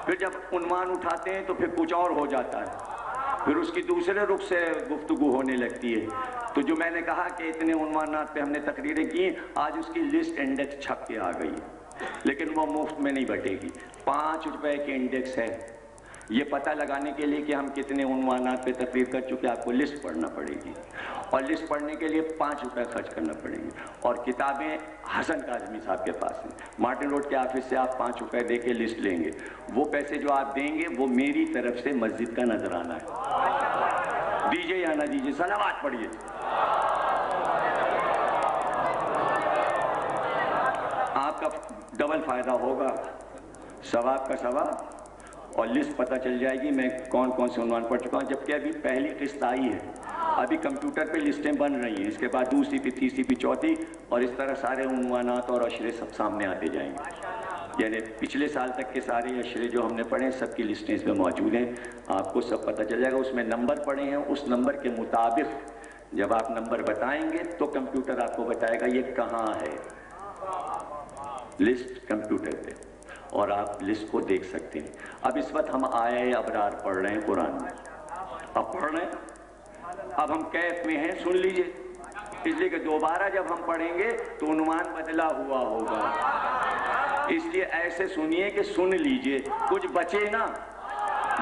پھر جب عنوان اٹھاتے ہیں تو پھر کچھ اور ہو جاتا ہے، پھر اس کی دوسرے رخ سے گفتگو ہونے لگتی ہے۔ تو جو میں نے کہا کہ اتنے عنوانات پہ ہم نے تقریریں کی، آج اس کی لسٹ انڈیکس چھپ کے آ گئی ہے، لیکن وہ مفت میں نہیں بٹے گی۔ 5 روپے کی انڈیکس ہے، یہ پتہ لگانے کے لیے کہ ہم کتنے عنوانات پہ تقریر کر چکے آپ کو لسٹ پڑھنا پڑے گی، اور لسٹ پڑھنے کے لیے 5 روپے خرچ کرنا پڑیں گے۔ اور کتابیں حسن کاظمی صاحب کے پاس ہیں، مارٹن روڈ کے آفس سے آپ 5 روپے دے کے لسٹ لیں گے، وہ پیسے جو آپ دیں گے وہ میری طرف سے مسجد کا نذرانہ ہے۔ دیجئے یا نہ دیجئے، صلوات پڑھیے۔ آپ کا ڈبل فائدہ ہوگا، ثواب کا ثواب، اور لسٹ پتہ چل جائے گی میں کون کون سے عنوان پڑھ چکا ہوں، جبکہ ابھی پہلی قسط آئی ہے، ابھی کمپیوٹر پہ لسٹیں بن رہی ہیں، اس کے بعد دوسری پہ تیسری پہ چوتھی، اور اس طرح سارے عنوانات اور اشرے سب سامنے آتے جائیں گے۔ یعنی پچھلے سال تک کے سارے اشرے جو ہم نے پڑھے سب کی لسٹیں اس میں موجود ہیں، آپ کو سب پتہ چل جائے گا۔ اس میں نمبر پڑے ہیں، اس نمبر کے مطابق جب آپ نمبر بتائیں گے تو کمپیوٹر آپ کو بتائے گا یہ کہاں ہے، لسٹ کمپیوٹر پہ۔ اور آپ لسٹ کو دیکھ سکتے ہیں. اب اس وقت ہم آئے ابرار پڑھ رہے ہیں قرآن میں. اب پڑھ رہے ہیں, اب ہم کیف میں ہیں, سن لیجئے, اس لیے کہ دوبارہ جب ہم پڑھیں گے تو عنوان بدلا ہوا ہوگا, اس لیے ایسے سنیے کہ سن لیجئے, کچھ بچے نا,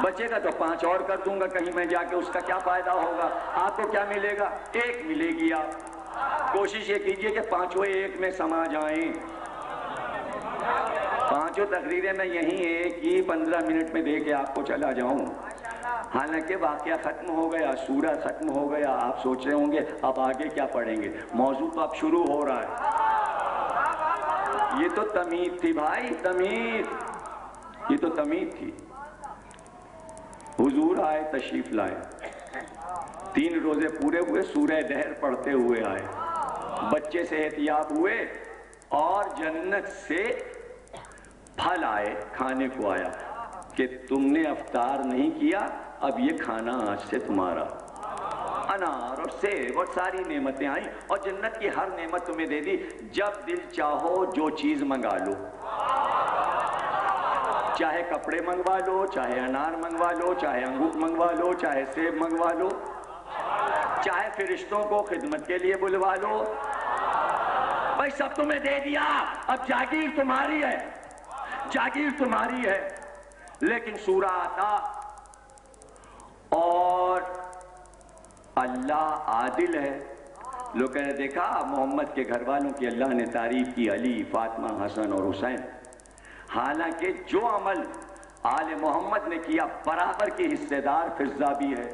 بچے گا تو 5 اور کر دوں گا کہیں میں جا کے, اس کا کیا فائدہ ہوگا؟ آپ کو کیا ملے گا؟ 1 ملے گی. آپ کوشش یہ کیجئے کہ 5 ایک میں سما جائیں. 5 تقریریں میں یہیں 1 ہی 15 منٹ میں دے کے آپ کو چلا جاؤں. حالانکہ واقعہ ختم ہو گیا, سورہ ختم ہو گیا. آپ سوچ رہے ہوں گے اب آگے کیا پڑھیں گے؟ موضوع تو اب شروع ہو رہا ہے. یہ تو تمہید تھی بھائی, تمہید, یہ تو تمہید تھی. حضور آئے, تشریف لائے, 3 روزے پورے ہوئے, سورہ دہر پڑھتے ہوئے آئے, بچے سے احتیاب ہوئے اور جنت سے پھل آئے, کھانے کو آیا کہ تم نے افطار نہیں کیا, اب یہ کھانا آج سے تمہارا. انار اور سیب اور ساری نعمتیں آئیں, اور جنت کی ہر نعمت تمہیں دے دی. جب دل چاہو جو چیز منگا لو, چاہے کپڑے منگوا لو, چاہے انار منگوا لو, چاہے انگور منگوا لو, چاہے سیب منگوا لو, چاہے فرشتوں کو خدمت کے لیے بلوا لو, بھائی سب تمہیں دے دیا. اب جاگیر تمہاری ہے, جاگیر تمہاری ہے. لیکن سورہ آتا اور اللہ عادل ہے. لوگوں نے دیکھا محمد کے گھر والوں کی اللہ نے تعریف کی, علی, فاطمہ, حسن اور حسین. حالانکہ جو عمل آل محمد نے کیا برابر کے حصے دار فضہ بھی ہے.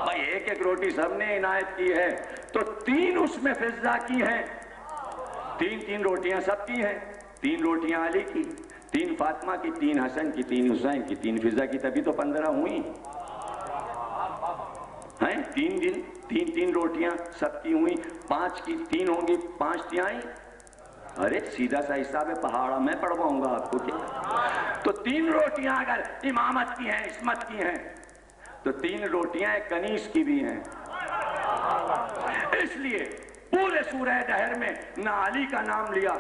بھائی 1 روٹی سب نے عنایت کی ہے تو 3 اس میں فضہ کی ہیں. 3 روٹیاں سب کی ہیں, 3 روٹیاں علی کی, 3 فاطمہ کی, 3 حسن کی, 3 حسین کی, 3 فضہ کی, تبھی تو 15 ہوئی ہیں. 3 روٹیاں سب کی ہوئی, 5 کی 3 ہوں گی, 5 تیائی. ارے سیدھا سا حساب ہے, پہاڑا میں پڑھواؤں گا آپ کو کیا. تو 3 روٹیاں اگر امامت کی ہیں, عصمت کی ہیں, تو 3 روٹیاں کنیز کی بھی ہیں. اس لیے پورے سورہ دہر میں نہ علی کا نام لیا,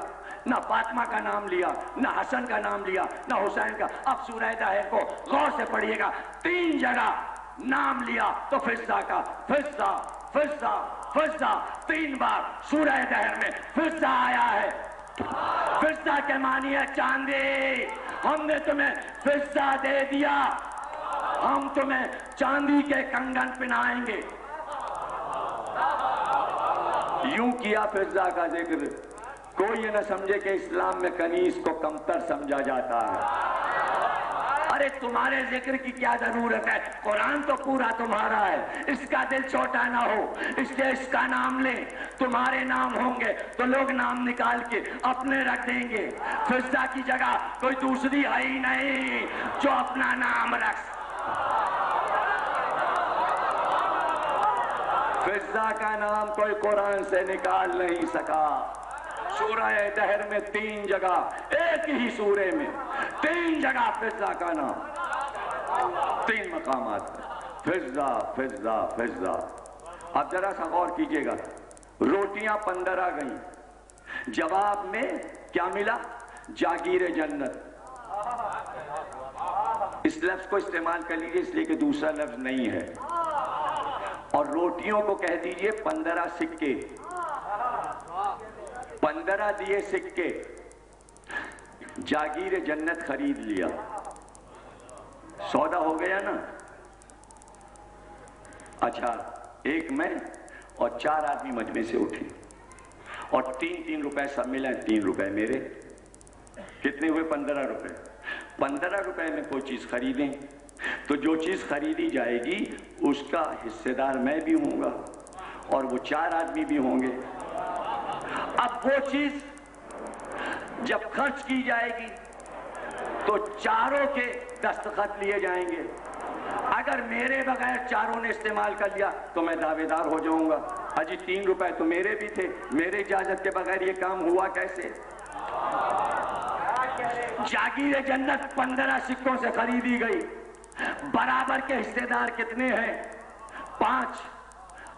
نہ فاطمہ کا نام لیا, نہ حسن کا نام لیا, نہ حسین کا. اب سورہ دہر کو غور سے پڑھیے گا, 3 جگہ نام لیا تو فضہ کا, فضہ فضہ فضہ, 3 بار سورہ دہر میں فضہ آیا ہے. فضہ کے معنی ہے چاندی. ہم نے تمہیں فضہ دے دیا, ہم تمہیں چاندی کے کنگن پہنائیں گے. یوں کیا فضہ کا ذکر. کوئی یہ نہ سمجھے کہ اسلام میں کنیز کو کمتر سمجھا جاتا ہے. ارے تمہارے ذکر کی کیا ضرورت ہے, قرآن تو پورا تمہارا ہے. اس کا دل چھوٹا نہ ہو, اس لیے اس کا نام لیں. تمہارے نام ہوں گے تو لوگ نام نکال کے اپنے رکھ دیں گے. فضہ کی جگہ کوئی دوسری ہے ہی نہیں جو اپنا نام رکھ. فضہ کا نام کوئی قرآن سے نکال نہیں سکا. سورہ دہر میں 3 جگہ, ایک ہی سورے میں 3 جگہ فضہ کا نام, 3 مقامات فضہ فضہ فضہ. اب ذرا سا غور کیجئے گا, روٹیاں 15 گئیں, جواب میں کیا ملا؟ جاگیر جنت. اس لفظ کو استعمال کر لیجئے اس لیے کہ دوسرا لفظ نہیں ہے. اور روٹیوں کو کہہ دیجئے 15 سکے. 15 دیے سکے, جاگیر جنت خرید لیا. سودا ہو گیا نا. اچھا, ایک میں اور 4 آدمی مجمع سے اٹھے اور 3 روپے سب ملے. 3 روپے میرے. کتنے ہوئے؟ 15 روپے. 15 روپے میں کوئی چیز خریدیں تو جو چیز خریدی جائے گی اس کا حصے دار میں بھی ہوں گا اور وہ 4 آدمی بھی ہوں گے. اب وہ چیز جب خرچ کی جائے گی تو 4 کے دستخط لیے جائیں گے. اگر میرے بغیر 4 نے استعمال کر لیا تو میں دعوے دار ہو جاؤں گا, اجی 3 روپے تو میرے بھی تھے, میرے اجازت کے بغیر یہ کام ہوا کیسے؟ جاگیر جنت 15 سکوں سے خریدی گئی. برابر کے حصے دار کتنے ہیں؟ 5.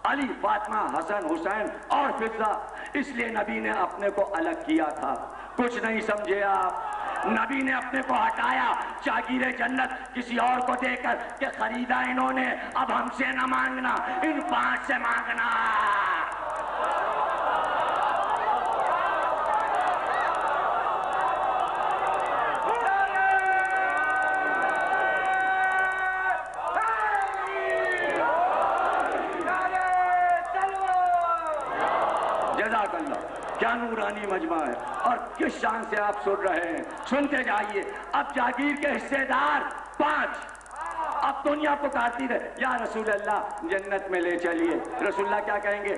علی, فاطمہ, حسن, حسین اور فضہ. اس لیے نبی نے اپنے کو الگ کیا تھا. کچھ نہیں سمجھے آپ. نبی نے اپنے کو ہٹایا جاگیر جنت کسی اور کو دے کر کہ خریدا انہوں نے, اب ہم سے نہ مانگنا, ان 5 سے مانگنا. جزاک اللہ. کیا نورانی مجمع ہے اور کس شان سے آپ سن رہے ہیں. سنتے جائیے. اب جاگیر کے حصے دار 5. اب دنیا پکارتی رہے یا رسول اللہ جنت میں لے چلیے. رسول اللہ کیا کہیں گے؟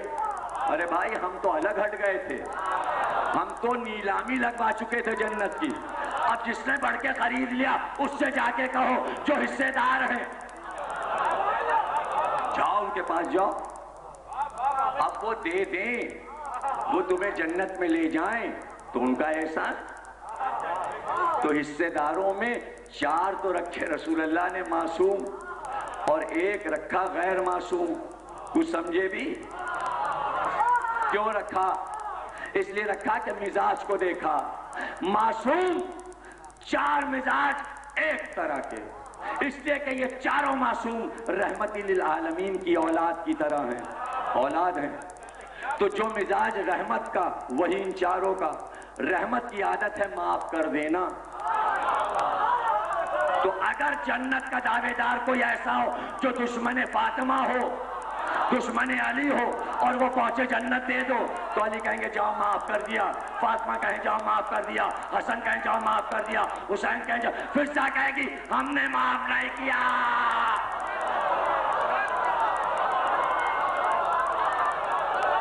ارے بھائی ہم تو الگ ہٹ گئے تھے, ہم تو نیلامی لگوا چکے تھے جنت کی. اب جس نے بڑھ کے خرید لیا اس سے جا کے کہو جو حصے دار ہیں, جاؤ ان کے پاس جاؤ, اب وہ دے دیں, وہ تمہیں جنت میں لے جائیں تو ان کا احسان. تو حصے داروں میں 4 تو رکھے رسول اللہ نے معصوم اور 1 رکھا غیر معصوم. کچھ سمجھے بھی؟ کیوں رکھا؟ اس لیے رکھا کہ مزاج کو دیکھا. معصوم 4 مزاج ایک طرح کے, اس لیے کہ یہ چاروں معصوم رحمت للعالمین کی اولاد کی طرح ہیں, اولاد ہیں. تو جو مزاج رحمت کا وہی ان چاروں کا. رحمت کی عادت ہے معاف کر دینا. تو اگر جنت کا دعوے دار کوئی ایسا ہو جو دشمن فاطمہ ہو, دشمن علی ہو, اور وہ پہنچے جنت دے دو, تو علی کہیں گے جاؤ معاف کر دیا, فاطمہ کہیں جاؤ معاف کر دیا, حسن کہیں جاؤ معاف کر دیا, حسین کہیں جاؤ. فضا کہے گی ہم نے معاف نہیں کیا.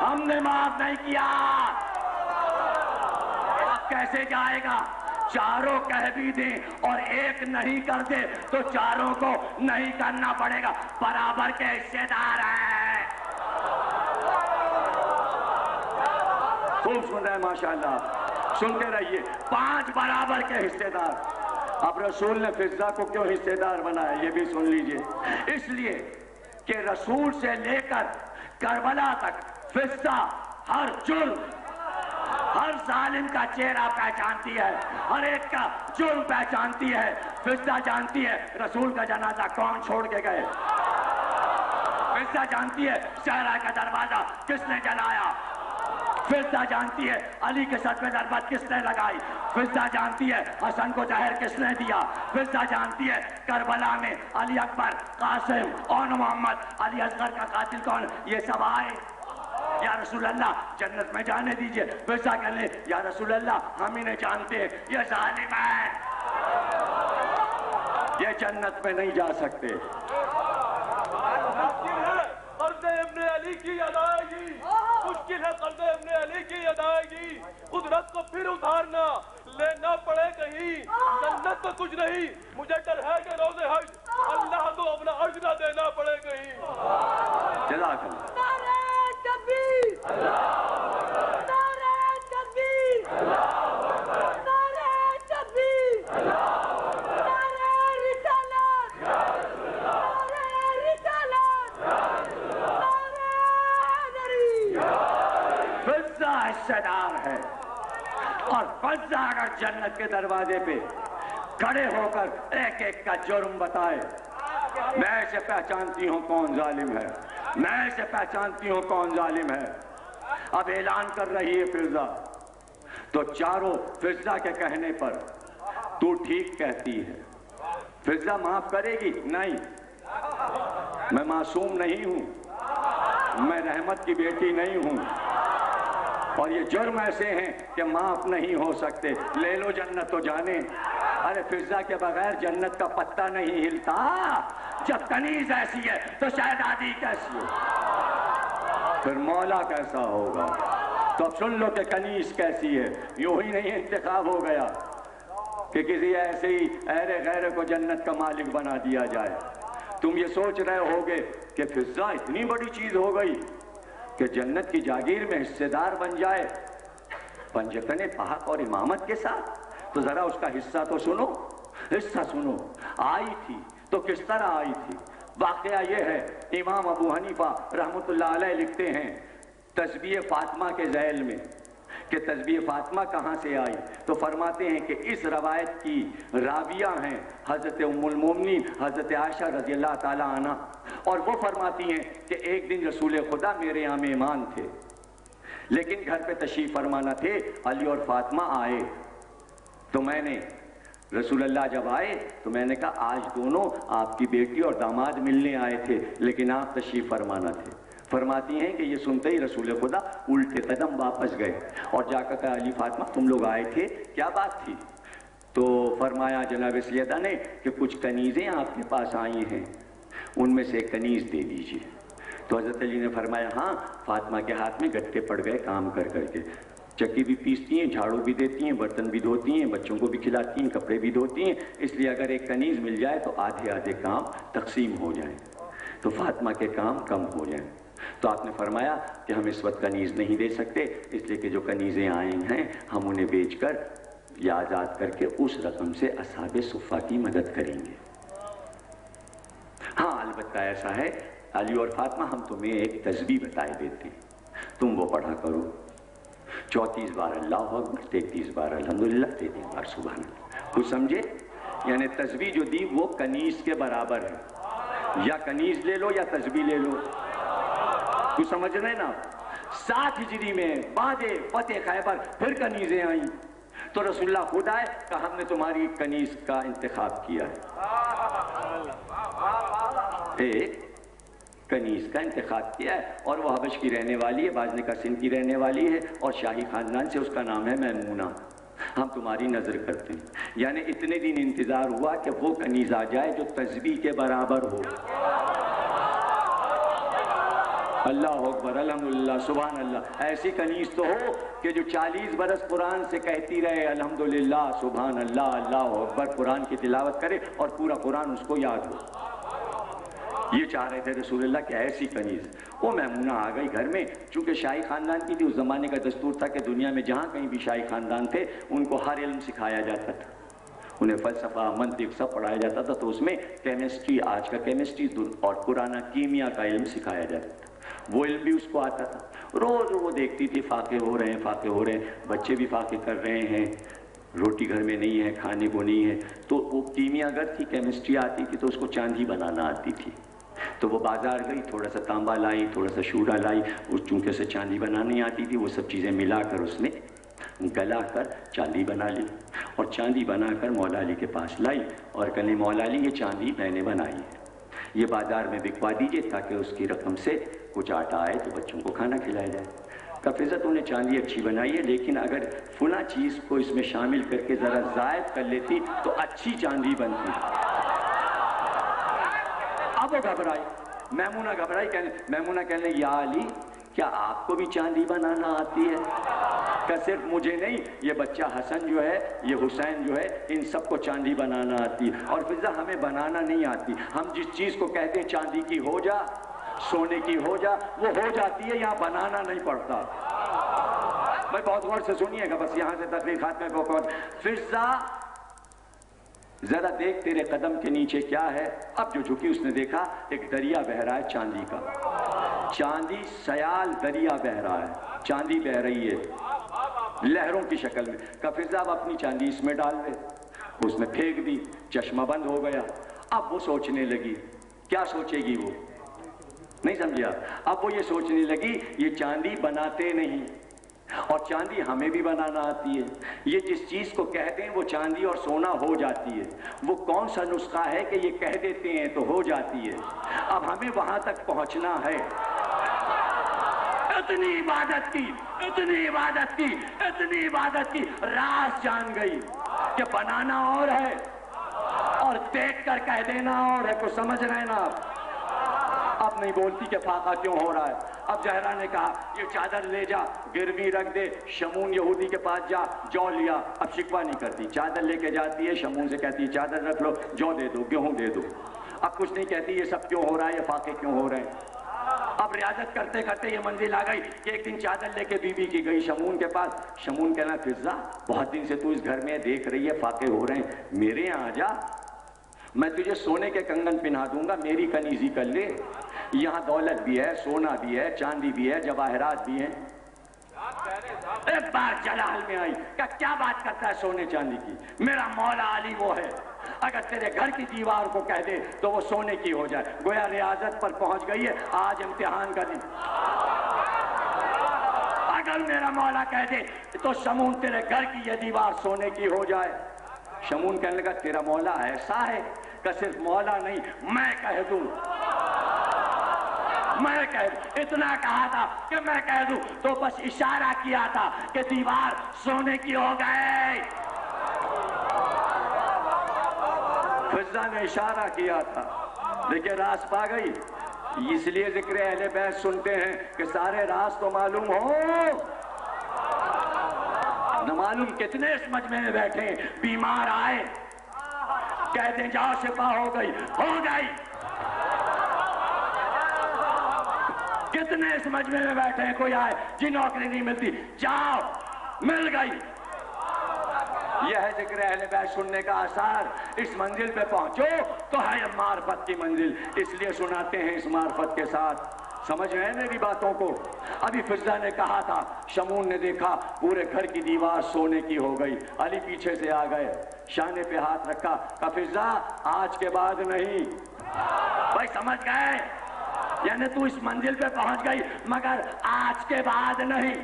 ہم نے معاف نہیں کیا. اب کیسے جائے گا؟ چاروں کہہ بھی دیں اور 1 نہیں کر دے تو چاروں کو نہیں کرنا پڑے گا, برابر کے حصے دار ہیں. خوب سن رہے ہیں ماشاءاللہ, سنتے رہیے. 5 برابر کے حصے دار. اب رسول نے فضا کو کیوں حصے دار بنایا یہ بھی سن لیجئے. اس لیے کہ رسول سے لے کر کربلا تک فضا ہر جرم, ہر ظالم کا چہرہ پہچانتی ہے, ہر ایک کا جرم پہچانتی ہے. فضا جانتی ہے رسول کا جنازہ کون چھوڑ کے گئے, فضا جانتی ہے صحرا کا دروازہ کس نے جلایا, فضا جانتی ہے علی کے سر پہ ضربت کس نے لگائی, فضا جانتی ہے حسن کو زہر کس نے دیا, فضا جانتی ہے کربلا میں علی اکبر, قاسم اور محمد, علی اصغر کا قاتل کون. یہ سب آئے یا رسول اللہ جنت میں جانے دیجئے. فضا کہنے یا رسول اللہ ہم انہیں جانتے ہیں یہ ظالم ہے, یہ جنت میں نہیں جا سکتے. قرض ابن علی کی ادائیگی مشکل ہے, قرض ابن علی کی ادائیگی. قدرت کو پھر ادھارنا لینا پڑے کہیں, جنت تو کچھ نہیں. مجھے ڈر ہے کہ روز حج اللہ تو اپنا حج نہ دینا پڑے کہیں. جزاک اللہ. فضا حصہ دار ہے, اور فضا اگر جنت کے دروازے پہ کھڑے ہو کر ایک ایک کا جرم بتائے, میں اسے پہچانتی ہوں کون ظالم ہے, میں اسے پہچانتی ہوں کون ظالم ہے. اب اعلان کر رہی ہے فضا, تو چاروں فضا کے کہنے پر تو ٹھیک کہتی ہے. فضا معاف کرے گی؟ نہیں, میں معصوم نہیں ہوں, میں رحمت کی بیٹی نہیں ہوں, اور یہ جرم ایسے ہیں کہ معاف نہیں ہو سکتے. لے لو جنت تو جانے. ارے فضا کے بغیر جنت کا پتہ نہیں ہلتا. جب کنیز ایسی ہے تو شہزادی کیسی ہے, پھر مولا کیسا ہوگا. تو اب سن لو کہ کنیز کیسی ہے. یوں ہی نہیں انتخاب ہو گیا کہ کسی ایسے ہی ایرے غیرے کو جنت کا مالک بنا دیا جائے. تم یہ سوچ رہے ہوگے کہ فضا اتنی بڑی چیز ہو گئی کہ جنت کی جاگیر میں حصے دار بن جائے پنجتن پاک اور امامت کے ساتھ. تو ذرا اس کا حصہ تو سنو, حصہ سنو. آئی تھی تو کس طرح آئی تھی؟ واقعہ یہ ہے, امام ابو حنیفہ رحمۃ اللہ علیہ لکھتے ہیں تسبیح فاطمہ کے ذیل میں کہ تسبیح فاطمہ کہاں سے آئی، تو فرماتے ہیں کہ اس روایت کی راویہ ہیں حضرت ام المومنین حضرت عائشہ رضی اللہ تعالیٰ عنہ، اور وہ فرماتی ہیں کہ ایک دن رسول خدا میرے یہاں مہمان تھے، لیکن گھر پہ تشریف فرمانا تھے، علی اور فاطمہ آئے، تو میں نے رسول اللہ جب آئے تو میں نے کہا آج دونوں آپ کی بیٹی اور داماد ملنے آئے تھے لیکن آپ تشریف فرمانا تھے۔ فرماتی ہیں کہ یہ سنتے ہی رسول خدا الٹے قدم واپس گئے اور جا کر کہا علی فاطمہ تم لوگ آئے تھے، کیا بات تھی؟ تو فرمایا جناب سیدہ نے کہ کچھ کنیزیں آپ کے پاس آئی ہیں، ان میں سے ایک کنیز دے دیجیے۔ تو حضرت علی نے فرمایا ہاں، فاطمہ کے ہاتھ میں گٹے پڑ گئے کام کر کر کے، چکی بھی پیستی ہیں، جھاڑو بھی دیتی ہیں، برتن بھی دھوتی ہیں، بچوں کو بھی کھلاتی ہیں، کپڑے بھی دھوتی ہیں، اس لیے اگر ایک کنیز مل جائے تو آدھے آدھے کام تقسیم ہو جائیں تو فاطمہ کے کام کم ہو جائیں۔ تو آپ نے فرمایا کہ ہم اس وقت کنیز نہیں دے سکتے، اس لیے کہ جو کنیزیں آئی ہیں ہم انہیں بیچ کر یا آزاد کر کے اس رقم سے اصحاب صفہ کی مدد کریں گے۔ ہاں البتہ ایسا ہے علی اور فاطمہ ہم تمہیں ایک تسبیح بتائے دیتے ہیں، تم وہ پڑھا کرو، 34 بار اللہ اکبر، 33 بار الحمدللہ، 33 بار سبحان اللہ۔ کچھ سمجھے؟ یعنی تسبیح جو دی وہ کنیز کے برابر ہے، یا کنیز لے لو یا تسبیح لے لو، کچھ سمجھ رہے نا؟ 7 ہجری میں بعد فتح خیبر پھر کنیزیں آئیں تو رسول اللہ خود آئے کہ ہم نے تمہاری کنیز کا انتخاب کیا ہے، ایک کنیز کا انتخاب کیا ہے، اور وہ حبش کی رہنے والی ہے، بعض نے کہا سندھ کی رہنے والی ہے، اور شاہی خاندان سے اس کا نام ہے میمونہ، ہم تمہاری نظر کرتے ہیں۔ یعنی اتنے دن انتظار ہوا کہ وہ کنیز آ جائے جو تسبیح کے برابر ہو۔ اللہ اکبر، الحمدللہ، سبحان اللہ۔ ایسی کنیز تو ہو کہ جو 40 برس قرآن سے کہتی رہے الحمدللہ، سبحان اللہ، اللہ اکبر، قرآن کی تلاوت کرے اور پورا قرآن اس کو یاد ہو۔ یہ چاہ رہے تھے رسول اللہ کہ ایسی کنیز۔ وہ میمونہ آ گئی گھر میں، چونکہ شاہی خاندان کی تھی، اس زمانے کا دستور تھا کہ دنیا میں جہاں کہیں بھی شاہی خاندان تھے ان کو ہر علم سکھایا جاتا تھا، انہیں فلسفہ منطق سب پڑھایا جاتا تھا، تو اس میں کیمسٹری، آج کا کیمسٹری اور پرانا کیمیا کا علم سکھایا جاتا تھا، وہ علم بھی اس کو آتا تھا۔ روز وہ دیکھتی تھی فاقے ہو رہے ہیں، فاقے ہو رہے ہیں، بچے بھی فاقے کر رہے ہیں، روٹی گھر میں نہیں ہے، کھانے کو نہیں ہے، تو وہ کیمیا گر تھی، کیمسٹری آتی تھی، تو اس کو چاندی بنانا آتی تھی، تو وہ بازار گئی، تھوڑا سا تانبا لائی، تھوڑا سا شورا لائی، اس چونکہ سے چاندی بنانی آتی تھی، وہ سب چیزیں ملا کر اس نے گلا کر چاندی بنا لی، اور چاندی بنا کر مولا علی کے پاس لائی اور کہنے مولا علی یہ چاندی میں نے بنائی ہے، یہ بازار میں بکوا دیجیے تاکہ اس کی رقم سے کچھ آٹا آئے تو بچوں کو کھانا کھلایا جائے۔ کفیزہ تو نے چاندی اچھی بنائی ہے، لیکن اگر فلاں چیز کو اس میں شامل کر کے ذرا زائد کر لیتی تو اچھی چاندی بنتی۔ اب وہ گھبرائی، میمونہ گھبرائی، میمونہ کہنے یا علی کیا آپ کو بھی چاندی بنانا آتی ہے؟ کہ صرف مجھے نہیں، یہ بچہ حسن جو ہے، یہ حسین جو ہے، ان سب کو چاندی بنانا آتی ہے، اور فضا ہمیں بنانا نہیں آتی، ہم جس چیز کو کہتے ہیں چاندی کی ہو جا، سونے کی ہو جا، وہ ہو جاتی ہے، یہاں بنانا نہیں پڑتا۔ بھائی بہت غور سے سنیے گا، بس یہاں سے تقریر خاتمے کو کون فضا ذرا دیکھ تیرے قدم کے نیچے کیا ہے؟ اب جو جھکی اس نے دیکھا ایک دریا بہ رہا ہے چاندی کا، چاندی سیال دریا بہ رہا ہے، چاندی بہ رہی ہے لہروں کی شکل میں۔ کفیزہ اب اپنی چاندی اس میں ڈال دے، اس میں پھینک دی، چشمہ بند ہو گیا۔ اب وہ سوچنے لگی، کیا سوچے گی وہ؟ نہیں سمجھا؟ اب وہ یہ سوچنے لگی یہ چاندی بناتے نہیں، اور چاندی ہمیں بھی بنانا آتی ہے، یہ جس چیز کو کہتے ہیں وہ چاندی اور سونا ہو جاتی ہے، وہ کون سا نسخہ ہے کہ یہ کہہ دیتے ہیں تو ہو جاتی ہے؟ اب ہمیں وہاں تک پہنچنا ہے۔ اتنی عبادت کی، اتنی عبادت کی، اتنی عبادت کی، راز جان گئی کہ بنانا اور ہے اور دیکھ کر کہہ دینا اور ہے۔ کو سمجھ رہے ہیں نا آپ؟ اب نہیں بولتی کہ فاقہ کیوں ہو رہا ہے۔ اب زہرا نے کہا یہ چادر لے جا، گروی رکھ دے، شمون یہودی کے پاس جا، جو لیا۔ اب شکوہ نہیں کرتی، چادر لے کے جاتی ہے، شمون سے کہتی ہے چادر رکھ لو، جو دے دو، گیہوں دے دو۔ اب کچھ نہیں کہتی یہ سب کیوں ہو رہا ہے، یہ فاقے کیوں ہو رہے ہیں۔ اب ریاضت کرتے کرتے یہ منزل آ گئی کہ ایک دن چادر لے کے بی بی کی گئی شمون کے پاس۔ شمون کہنا فضا بہت دن سے تو اس گھر میں دیکھ رہی ہے فاقے ہو رہے ہیں، میرے یہاں آ جا، میں تجھے سونے کے کنگن پہنا دوں گا، میری کنیزی کر لے، یہاں دولت بھی ہے، سونا بھی ہے، چاندی بھی ہے، جواہرات بھی ہیں۔ ایک بار جلال میں آئی کہ کیا بات کرتا ہے سونے چاندی کی؟ میرا مولا علی وہ ہے، اگر تیرے گھر کی دیوار کو کہہ دے تو وہ سونے کی ہو جائے۔ گویا ریاضت پر پہنچ گئی ہے، آج امتحان کا دن۔ اگر میرا مولا کہہ دے تو شمون تیرے گھر کی یہ دیوار سونے کی ہو جائے۔ شمون کہنے لگا تیرا مولا ایسا ہے کہ صرف مولا نہیں میں کہہ دوں، میں کہہ دوں، اتنا کہا تھا کہ میں کہہ دوں تو بس اشارہ کیا تھا کہ دیوار سونے کی ہو گئے۔ فضہ نے اشارہ کیا تھا لیکن راز پا گئی۔ اس لیے ذکر اہل بیت سنتے ہیں کہ سارے راز تو معلوم ہو، نہ معلوم کتنے اس مجمع میں بیٹھے بیمار آئے کہتے ہیں جاؤ شفا ہو گئی، ہو گئی۔ کتنے اس مجمع میں بیٹھے ہیں کوئی آئے جی نوکری نہیں ملتی، جاؤ مل گئی۔ یہ ہے ذکر اہل بیت سننے کا اثر۔ اس منزل پہ پہنچو تو ہے معرفت کی منزل، اس لیے سناتے ہیں اس معرفت کے ساتھ۔ سمجھ رہے ہیں میری باتوں کو؟ ابھی فضہ نے کہا تھا، شمون نے دیکھا پورے گھر کی دیوار سونے کی ہو گئی۔ علی پیچھے سے آ گئے، شانے پہ ہاتھ رکھا، کہا فضہ آج کے بعد نہیں۔ بھائی سمجھ گئے؟ یعنی تو اس منزل پہ پہنچ گئی مگر آج کے بعد نہیں۔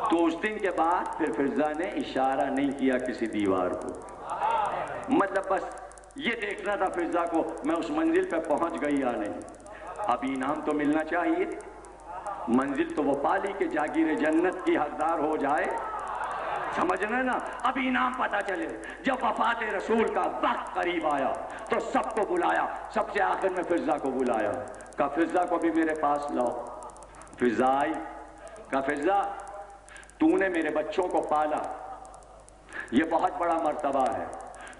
تو اس دن کے بعد پھر فضہ نے اشارہ نہیں کیا کسی دیوار کو، مطلب بس یہ دیکھنا تھا فضہ کو میں اس منزل پہ پہنچ گئی یا نہیں۔ اب انعام تو ملنا چاہیے، منزل تو وہ پالی کہ جاگیر جنت کی حقدار ہو جائے، سمجھنا نا؟ اب انعام پتہ چلے۔ جب وفات رسول کا وقت قریب آیا تو سب کو بلایا، سب سے آخر میں فضہ کو بلایا، کہا فضہ کو بھی میرے پاس لاؤ۔ فضہ آئی، کہا فضہ تو نے میرے بچوں کو پالا، یہ بہت بڑا مرتبہ ہے۔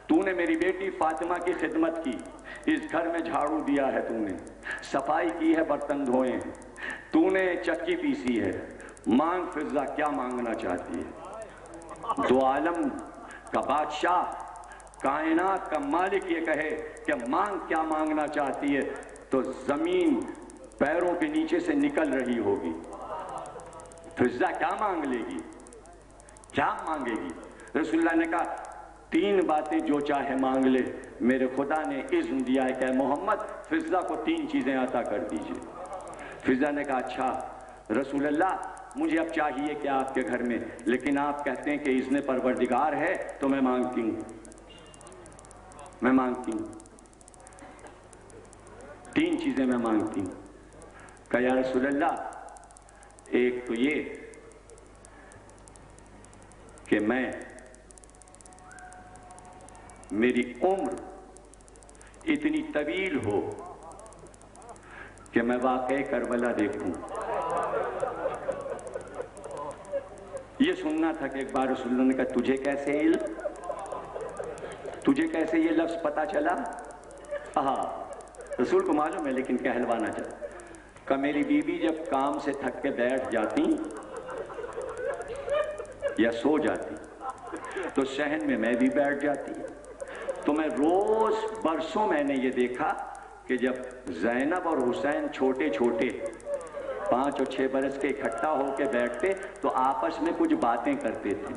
تو نے میری بیٹی فاطمہ کی خدمت کی، اس گھر میں جھاڑو دیا ہے، تو نے صفائی کی ہے، برتن دھوئے ہیں، تو نے چکی پیسی ہے۔ مانگ فضہ کیا مانگنا چاہتی ہے؟ دو عالم کا بادشاہ، کائنات کا مالک یہ کہے کہ مانگ کیا مانگنا چاہتی ہے تو زمین پیروں کے نیچے سے نکل رہی ہوگی۔ فضہ کیا مانگ لے گی؟ کیا مانگے گی؟ رسول اللہ نے کہا تین باتیں جو چاہے مانگ لے، میرے خدا نے اذن دیا ہے کہ محمد فضہ کو تین چیزیں عطا کر دیجئے۔ فضہ نے کہا اچھا رسول اللہ مجھے اب چاہیے کہ آپ کے گھر میں، لیکن آپ کہتے ہیں کہ اذن پروردگار ہے تو میں مانگتی ہوں، میں مانگتی ہوں، تین چیزیں میں مانگتی ہوں۔ کہا یا رسول اللہ ایک تو یہ کہ میری عمر اتنی طویل ہو کہ میں واقعی کربلا دیکھوں۔ یہ سننا تھا کہ ایک بار رسول اللہ نے کہا تجھے کیسے علم، تجھے کیسے یہ لفظ پتا چلا؟ رسول کو معلوم ہے لیکن کہلوانا چاہتا کہ میری بیوی جب کام سے تھک کے بیٹھ جاتی یا سو جاتی تو صحن میں بھی بیٹھ جاتی، تو میں روز برسوں میں نے یہ دیکھا کہ جب زینب اور حسین چھوٹے چھوٹے 5 اور 6 برس کے اکٹھا ہو کے بیٹھتے تو آپس میں کچھ باتیں کرتے تھے،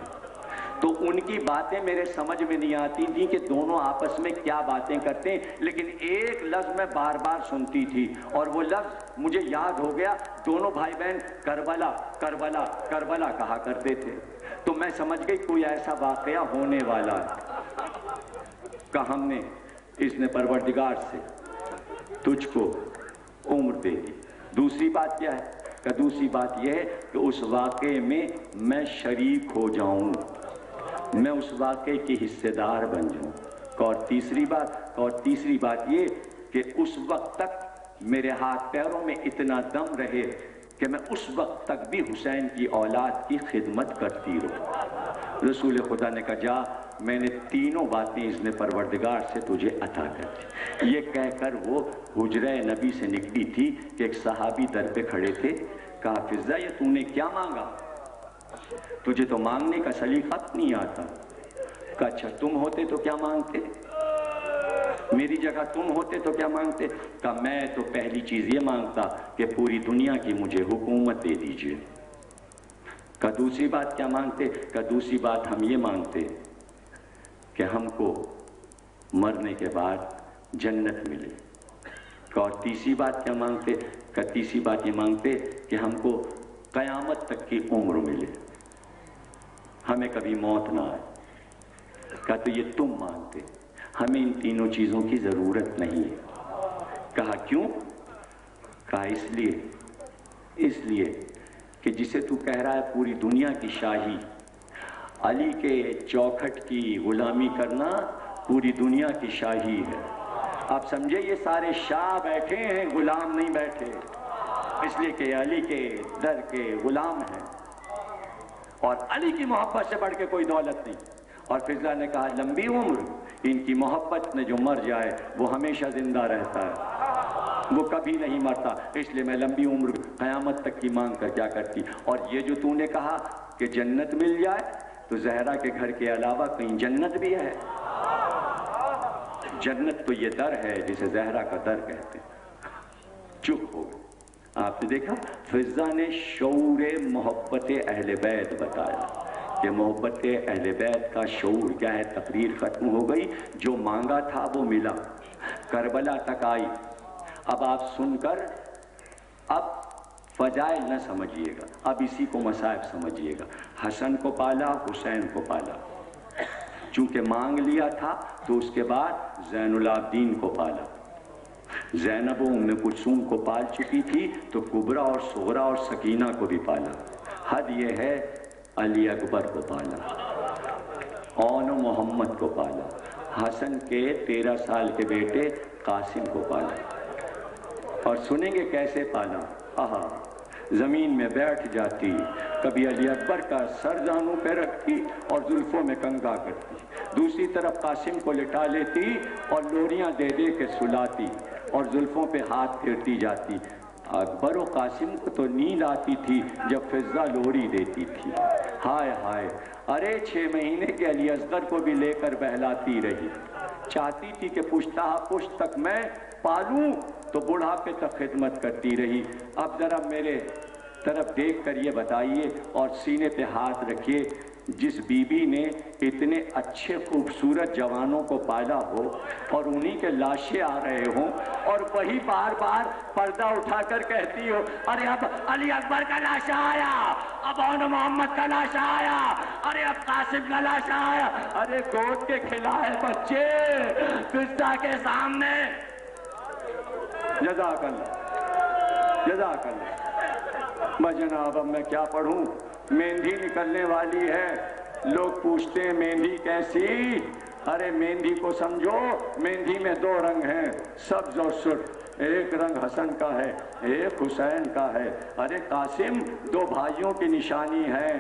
تو ان کی باتیں میرے سمجھ میں نہیں آتی تھی کہ دونوں آپس میں کیا باتیں کرتے ہیں، لیکن ایک لفظ میں بار بار سنتی تھی اور وہ لفظ مجھے یاد ہو گیا، دونوں بھائی بہن کربلا کربلا کربلا کہا کرتے تھے، تو میں سمجھ گئی کوئی ایسا واقعہ ہونے والا ہے کہ ہم نے اس نے پروردگار سے تجھ کو عمر دے دی۔ دوسری بات کیا ہے کہ دوسری بات یہ ہے کہ اس واقعے میں میں شریک ہو جاؤں، میں اس واقعے کی حصے دار بن جاؤں، اور تیسری بات یہ کہ اس وقت تک میرے ہاتھ پیروں میں اتنا دم رہے کہ میں اس وقت تک بھی حسین کی اولاد کی خدمت کرتی رہوں۔ رسول خدا نے کہا جا میں نے تینوں باتیں اذن پروردگار سے تجھے عطا کر دی۔ یہ کہہ کر وہ حجرہ نبی سے نکلی تھی کہ ایک صحابی در پہ کھڑے تھے، کہا فضہ یہ تو نے کیا مانگا؟ تجھے تو مانگنے کا سلیقہ نہیں آتا۔ کہا اچھا تم ہوتے تو کیا مانگتے؟ میری جگہ تم ہوتے تو کیا مانگتے؟ کہا میں تو پہلی چیز یہ مانگتا کہ پوری دنیا کی مجھے حکومت دے دیجئے۔ کہ دوسری بات کیا مانگتے؟ کہ دوسری بات ہم یہ مانگتے کہ ہم کو مرنے کے بعد جنت ملے. اور تیسری بات کیا مانگتے؟ کہ تیسری بات یہ مانگتے کہ ہم کو قیامت تک کی عمر ملے, ہمیں کبھی موت نہ آئے. کہا تو یہ تم مانگتے, ہمیں ان تینوں چیزوں کی ضرورت نہیں ہے. کہا کیوں؟ کہا اس لیے کہ جسے تو کہہ رہا ہے پوری دنیا کی شاہی, علی کے چوکھٹ کی غلامی کرنا پوری دنیا کی شاہی ہے. آپ سمجھے, یہ سارے شاہ بیٹھے ہیں, غلام نہیں بیٹھے, اس لیے کہ علی کے در کے غلام ہیں, اور علی کی محبت سے بڑھ کے کوئی دولت نہیں. اور فضا نے کہا لمبی عمر, ان کی محبت میں جو مر جائے وہ ہمیشہ زندہ رہتا ہے, وہ کبھی نہیں مرتا, اس لیے میں لمبی عمر قیامت تک کی مانگ کر کیا کرتی. اور یہ جو تو نے کہا کہ جنت مل جائے, تو زہرا کے گھر کے علاوہ کہیں جنت بھی ہے. جنت تو یہ در ہے جسے زہرا کا در کہتے ہیں. چپ ہو گئے. آپ نے دیکھا فضا نے شعور محبت اہل بیت بتایا کہ محبت اہل بیت کا شعور کیا ہے. تقریر ختم ہو گئی, جو مانگا تھا وہ ملا, کربلا تک آئی. اب آپ سن کر اب فضائل نہ سمجھیے گا, اب اسی کو مصائب سمجھیے گا. حسن کو پالا, حسین کو پالا, چونکہ مانگ لیا تھا تو اس کے بعد زین العابدین کو پالا. زینب و ام کلثوم کو پال چکی تھی تو کبرا اور صغرا اور سکینہ کو بھی پالا. حد یہ ہے علی اکبر کو پالا, اون و محمد کو پالا, حسن کے 13 سال کے بیٹے قاسم کو پالا. اور سنیں گے کیسے پالا. آہا, زمین میں بیٹھ جاتی, کبھی علی اکبر کا سر زانوں پہ رکھتی اور زلفوں میں کنگا کرتی, دوسری طرف قاسم کو لٹا لیتی اور لوریاں دے دے کے سلاتی اور زلفوں پہ ہاتھ پھیرتی جاتی. اکبر و قاسم کو تو نیند آتی تھی جب فضا لوری دیتی تھی. ہائے ہائے, ارے 6 مہینے کے علی اصغر کو بھی لے کر بہلاتی رہی, چاہتی تھی کہ پشتہ پشت تک میں پالوں تو بڑھاپے تک خدمت کرتی رہی. اب ذرا میرے طرف دیکھ کر یہ بتائیے اور سینے پہ ہاتھ رکھیے, جس بی بی نے اتنے اچھے خوبصورت جوانوں کو پالا ہو اور انہی کے لاشیں آ رہے ہوں اور وہی بار بار پردہ اٹھا کر کہتی ہو ارے اب علی اکبر کا لاشا آیا, اب اون محمد کا لاشا آیا, ارے اب قاسم کا لاشا آیا. ارے گود کے کھلائے بچے فضا کے سامنے. جزاک اللہ, جزاک اللہ. جناب اب میں کیا پڑھوں, مہندی نکلنے والی ہے. لوگ پوچھتے ہیں مہندی کیسی؟ ارے مہندی کو سمجھو, مہندی میں 2 رنگ ہیں, سبز اور سرخ. ایک رنگ حسن کا ہے, ایک حسین کا ہے. ارے قاسم 2 بھائیوں کی نشانی ہے,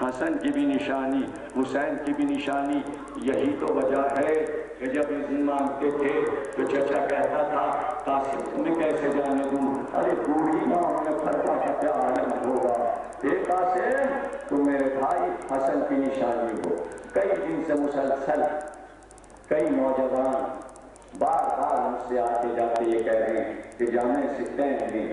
حسن کی بھی نشانی, حسین کی بھی نشانی. یہی تو وجہ ہے کہ جب اذن مانگتے تھے تو چچا کہتا تھا قاسم تمہیں کیسے جانے دوں, ارے بوڑھی نہ ہمیں فرقہ کا کیا عالم ہوگا. اے قاسم تم میرے بھائی حسن کی نشانی ہو. کئی دن سے مسلسل کئی نوجوان بار بار مجھ سے آتے جاتے یہ کہہ رہے ہیں کہ جامع سکتین میں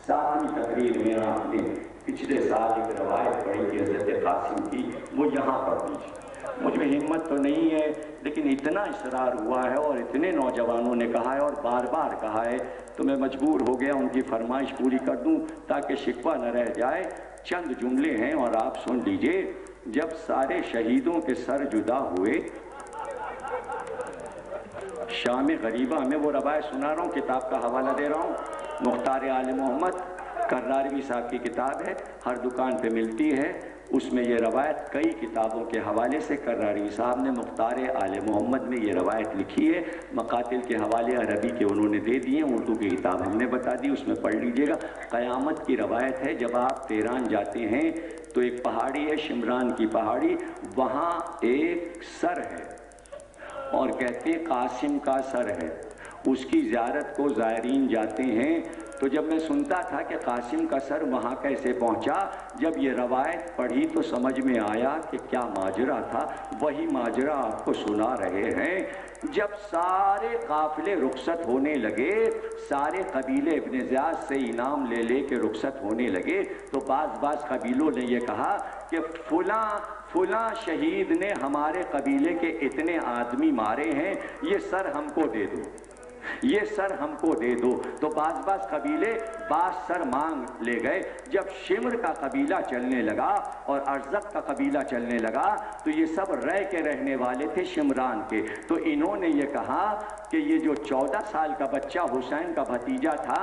7ویں تقریر میں آپ نے پچھلے سال ایک روایت پڑھی تھی حضرت قاسم کی, وہ یہاں پڑھ دیجیے. مجھ میں ہمت تو نہیں ہے, لیکن اتنا اصرار ہوا ہے اور اتنے نوجوانوں نے کہا ہے اور بار بار کہا ہے تو میں مجبور ہو گیا ان کی فرمائش پوری کر دوں تاکہ شکوہ نہ رہ جائے. چند جملے ہیں اور آپ سن لیجئے. جب سارے شہیدوں کے سر جدا ہوئے شام غریبہ میں, وہ روایت سنا رہا ہوں, کتاب کا حوالہ دے رہا ہوں, مختار آل محمد کراروی صاحب کی کتاب ہے, ہر دکان پہ ملتی ہے. اس میں یہ روایت کئی کتابوں کے حوالے سے کراروی صاحب نے مختار آل محمد میں یہ روایت لکھی ہے. مقاتل کے حوالے عربی کے انہوں نے دے دیے, اردو کی کتاب ہم نے بتا دی, اس میں پڑھ لیجئے گا. قیامت کی روایت ہے, جب آپ تیران جاتے ہیں تو ایک پہاڑی ہے شمران کی پہاڑی, وہاں ایک سر ہے اور کہتے ہیں قاسم کا سر ہے. اس کی زیارت کو زائرین جاتے ہیں تو جب میں سنتا تھا کہ قاسم کا سر وہاں کیسے پہنچا، جب یہ روایت پڑھی تو سمجھ میں آیا کہ کیا ماجرا تھا۔ وہی ماجرا آپ کو سنا رہے ہیں۔ جب سارے قافلے رخصت ہونے لگے، سارے قبیلے ابن زیاد سے انعام لے لے کے رخصت ہونے لگے، تو بعض قبیلوں نے یہ کہا کہ فلاں شہید نے ہمارے قبیلے کے اتنے آدمی مارے ہیں، یہ سر ہم کو دے دو، یہ سر ہم کو دے دو۔ تو بعض قبیلے سر مانگ لے گئے۔ جب شمر کا قبیلہ چلنے لگا اور ارزق کا قبیلہ چلنے لگا تو یہ سب رے کے رہنے والے تھے، شمران کے۔ تو انہوں نے یہ کہا کہ یہ جو 14 سال کا بچہ حسین کا بھتیجا تھا،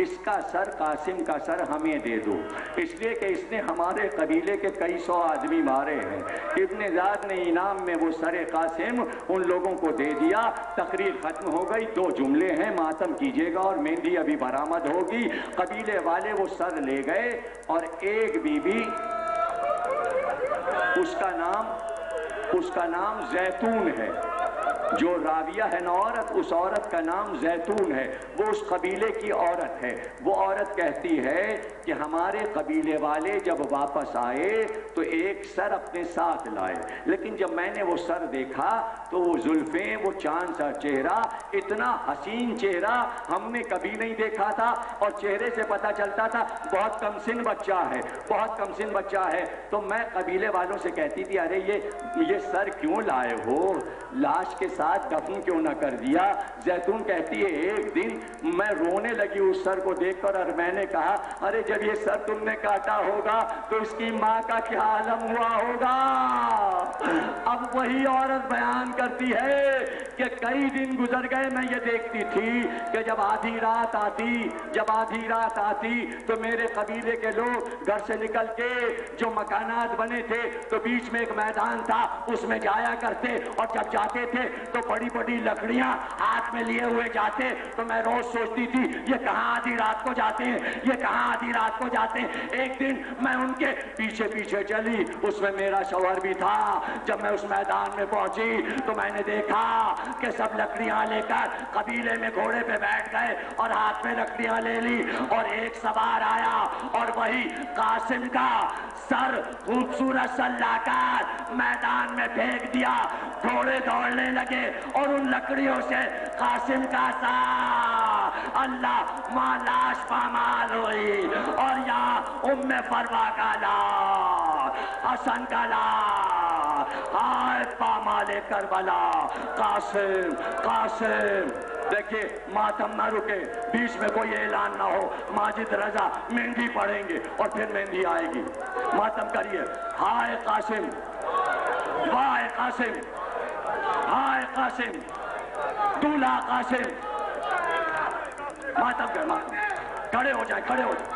اس کا سر، قاسم کا سر ہمیں دے دو، اس لیے کہ اس نے ہمارے قبیلے کے کئی سو آدمی مارے ہیں۔ ابن زیاد نے انعام میں وہ سر قاسم ان لوگوں کو دے دیا۔ تقریر ختم ہو گئی۔ 2 جملے ہیں، ماتم کیجیے گا اور مہندی ابھی برآمد ہوگی۔ قبیلے والے وہ سر لے گئے اور ایک بی بی، اس کا نام زیتون ہے، جو راویہ ہے نا عورت، اس عورت کا نام زیتون ہے، وہ اس قبیلے کی عورت ہے۔ وہ عورت کہتی ہے کہ ہمارے قبیلے والے جب واپس آئے تو ایک سر اپنے ساتھ لائے، لیکن جب میں نے وہ سر دیکھا تو وہ زلفیں، وہ چاند سا چہرہ، اتنا حسین چہرہ ہم نے کبھی نہیں دیکھا تھا، اور چہرے سے پتہ چلتا تھا بہت کم سن بچہ ہے، بہت کم سن بچہ ہے۔ تو میں قبیلے والوں سے کہتی تھی ارے یہ سر کیوں لائے ہو، لاش کے ساتھ دفن کیوں نہ کر دیا؟ زیتون کہتی ہے ایک دن میں رونے لگی اس سر کو دیکھ کر، اور میں نے کہا ارے جب یہ سر تم نے کاٹا ہوگا تو اس کی ماں کا کیا عالم ہوا ہوگا۔ اب وہی عورت بیان کرتی ہے کہ کئی دن گزر گئے، میں یہ دیکھتی تھی کہ جب آدھی رات آتی تو میرے قبیلے کے لوگ گھر سے نکل کے جو مکانات بنے تھے تو بیچ میں ایک میدان تھا، اس میں جایا کرتے، اور جب جاتے تھے تو بڑی بڑی لکڑیاں ہاتھ میں لیے ہوئے جاتے۔ تو میں روز سوچتی تھی یہ کہاں آدھی رات کو جاتے ہیں، یہ کہاں آدھی رات کو جاتے ہیں۔ ایک دن میں ان کے پیچھے پیچھے چلی، اس میں میرا شوہر بھی تھا۔ جب میں اس میدان میں پہنچی تو میں نے دیکھا کہ سب لکڑیاں لے کر قبیلے میں گھوڑے پہ بیٹھ گئے اور ہاتھ میں لکڑیاں لے لی، اور ایک سوار آیا اور وہی قاسم کا سر خوبصورت سا لا کر میدان میں پھینک دیا۔ گھوڑے دوڑنے لگے اور ان لکڑیوں سے قاسم کا سر، اللہ ماں لاش پامال ہوئی، اور یہاں ام فروا کا لاش، حسن کا لاش، ہائے پامال کربلا، قاسم۔ دیکھیے ماتم نہ رکے، بیچ میں کوئی اعلان نہ ہو، ماجد رضا مہندی پڑھیں گے اور پھر مہندی آئے گی۔ ماتم کریے، ہائے قاسم، وائے قاسم، ہائے قاسم، دولہا قاسم۔ ماتم کر، ماتم کھڑے ہو جائیں، کھڑے ہو جائیں۔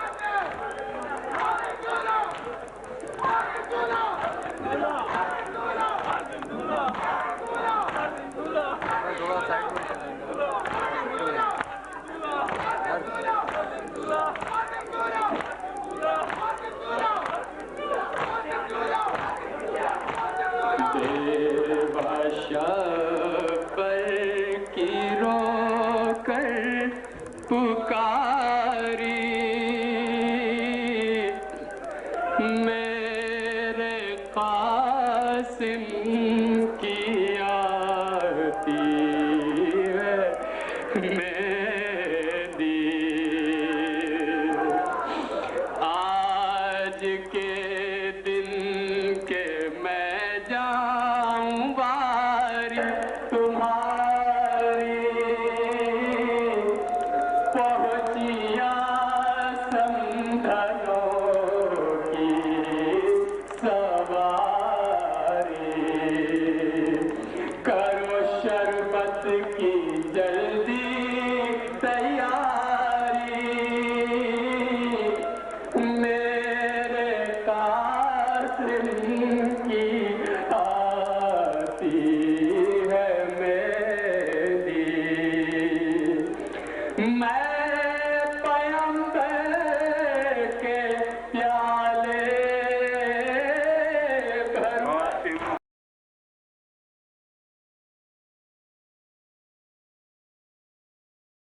میں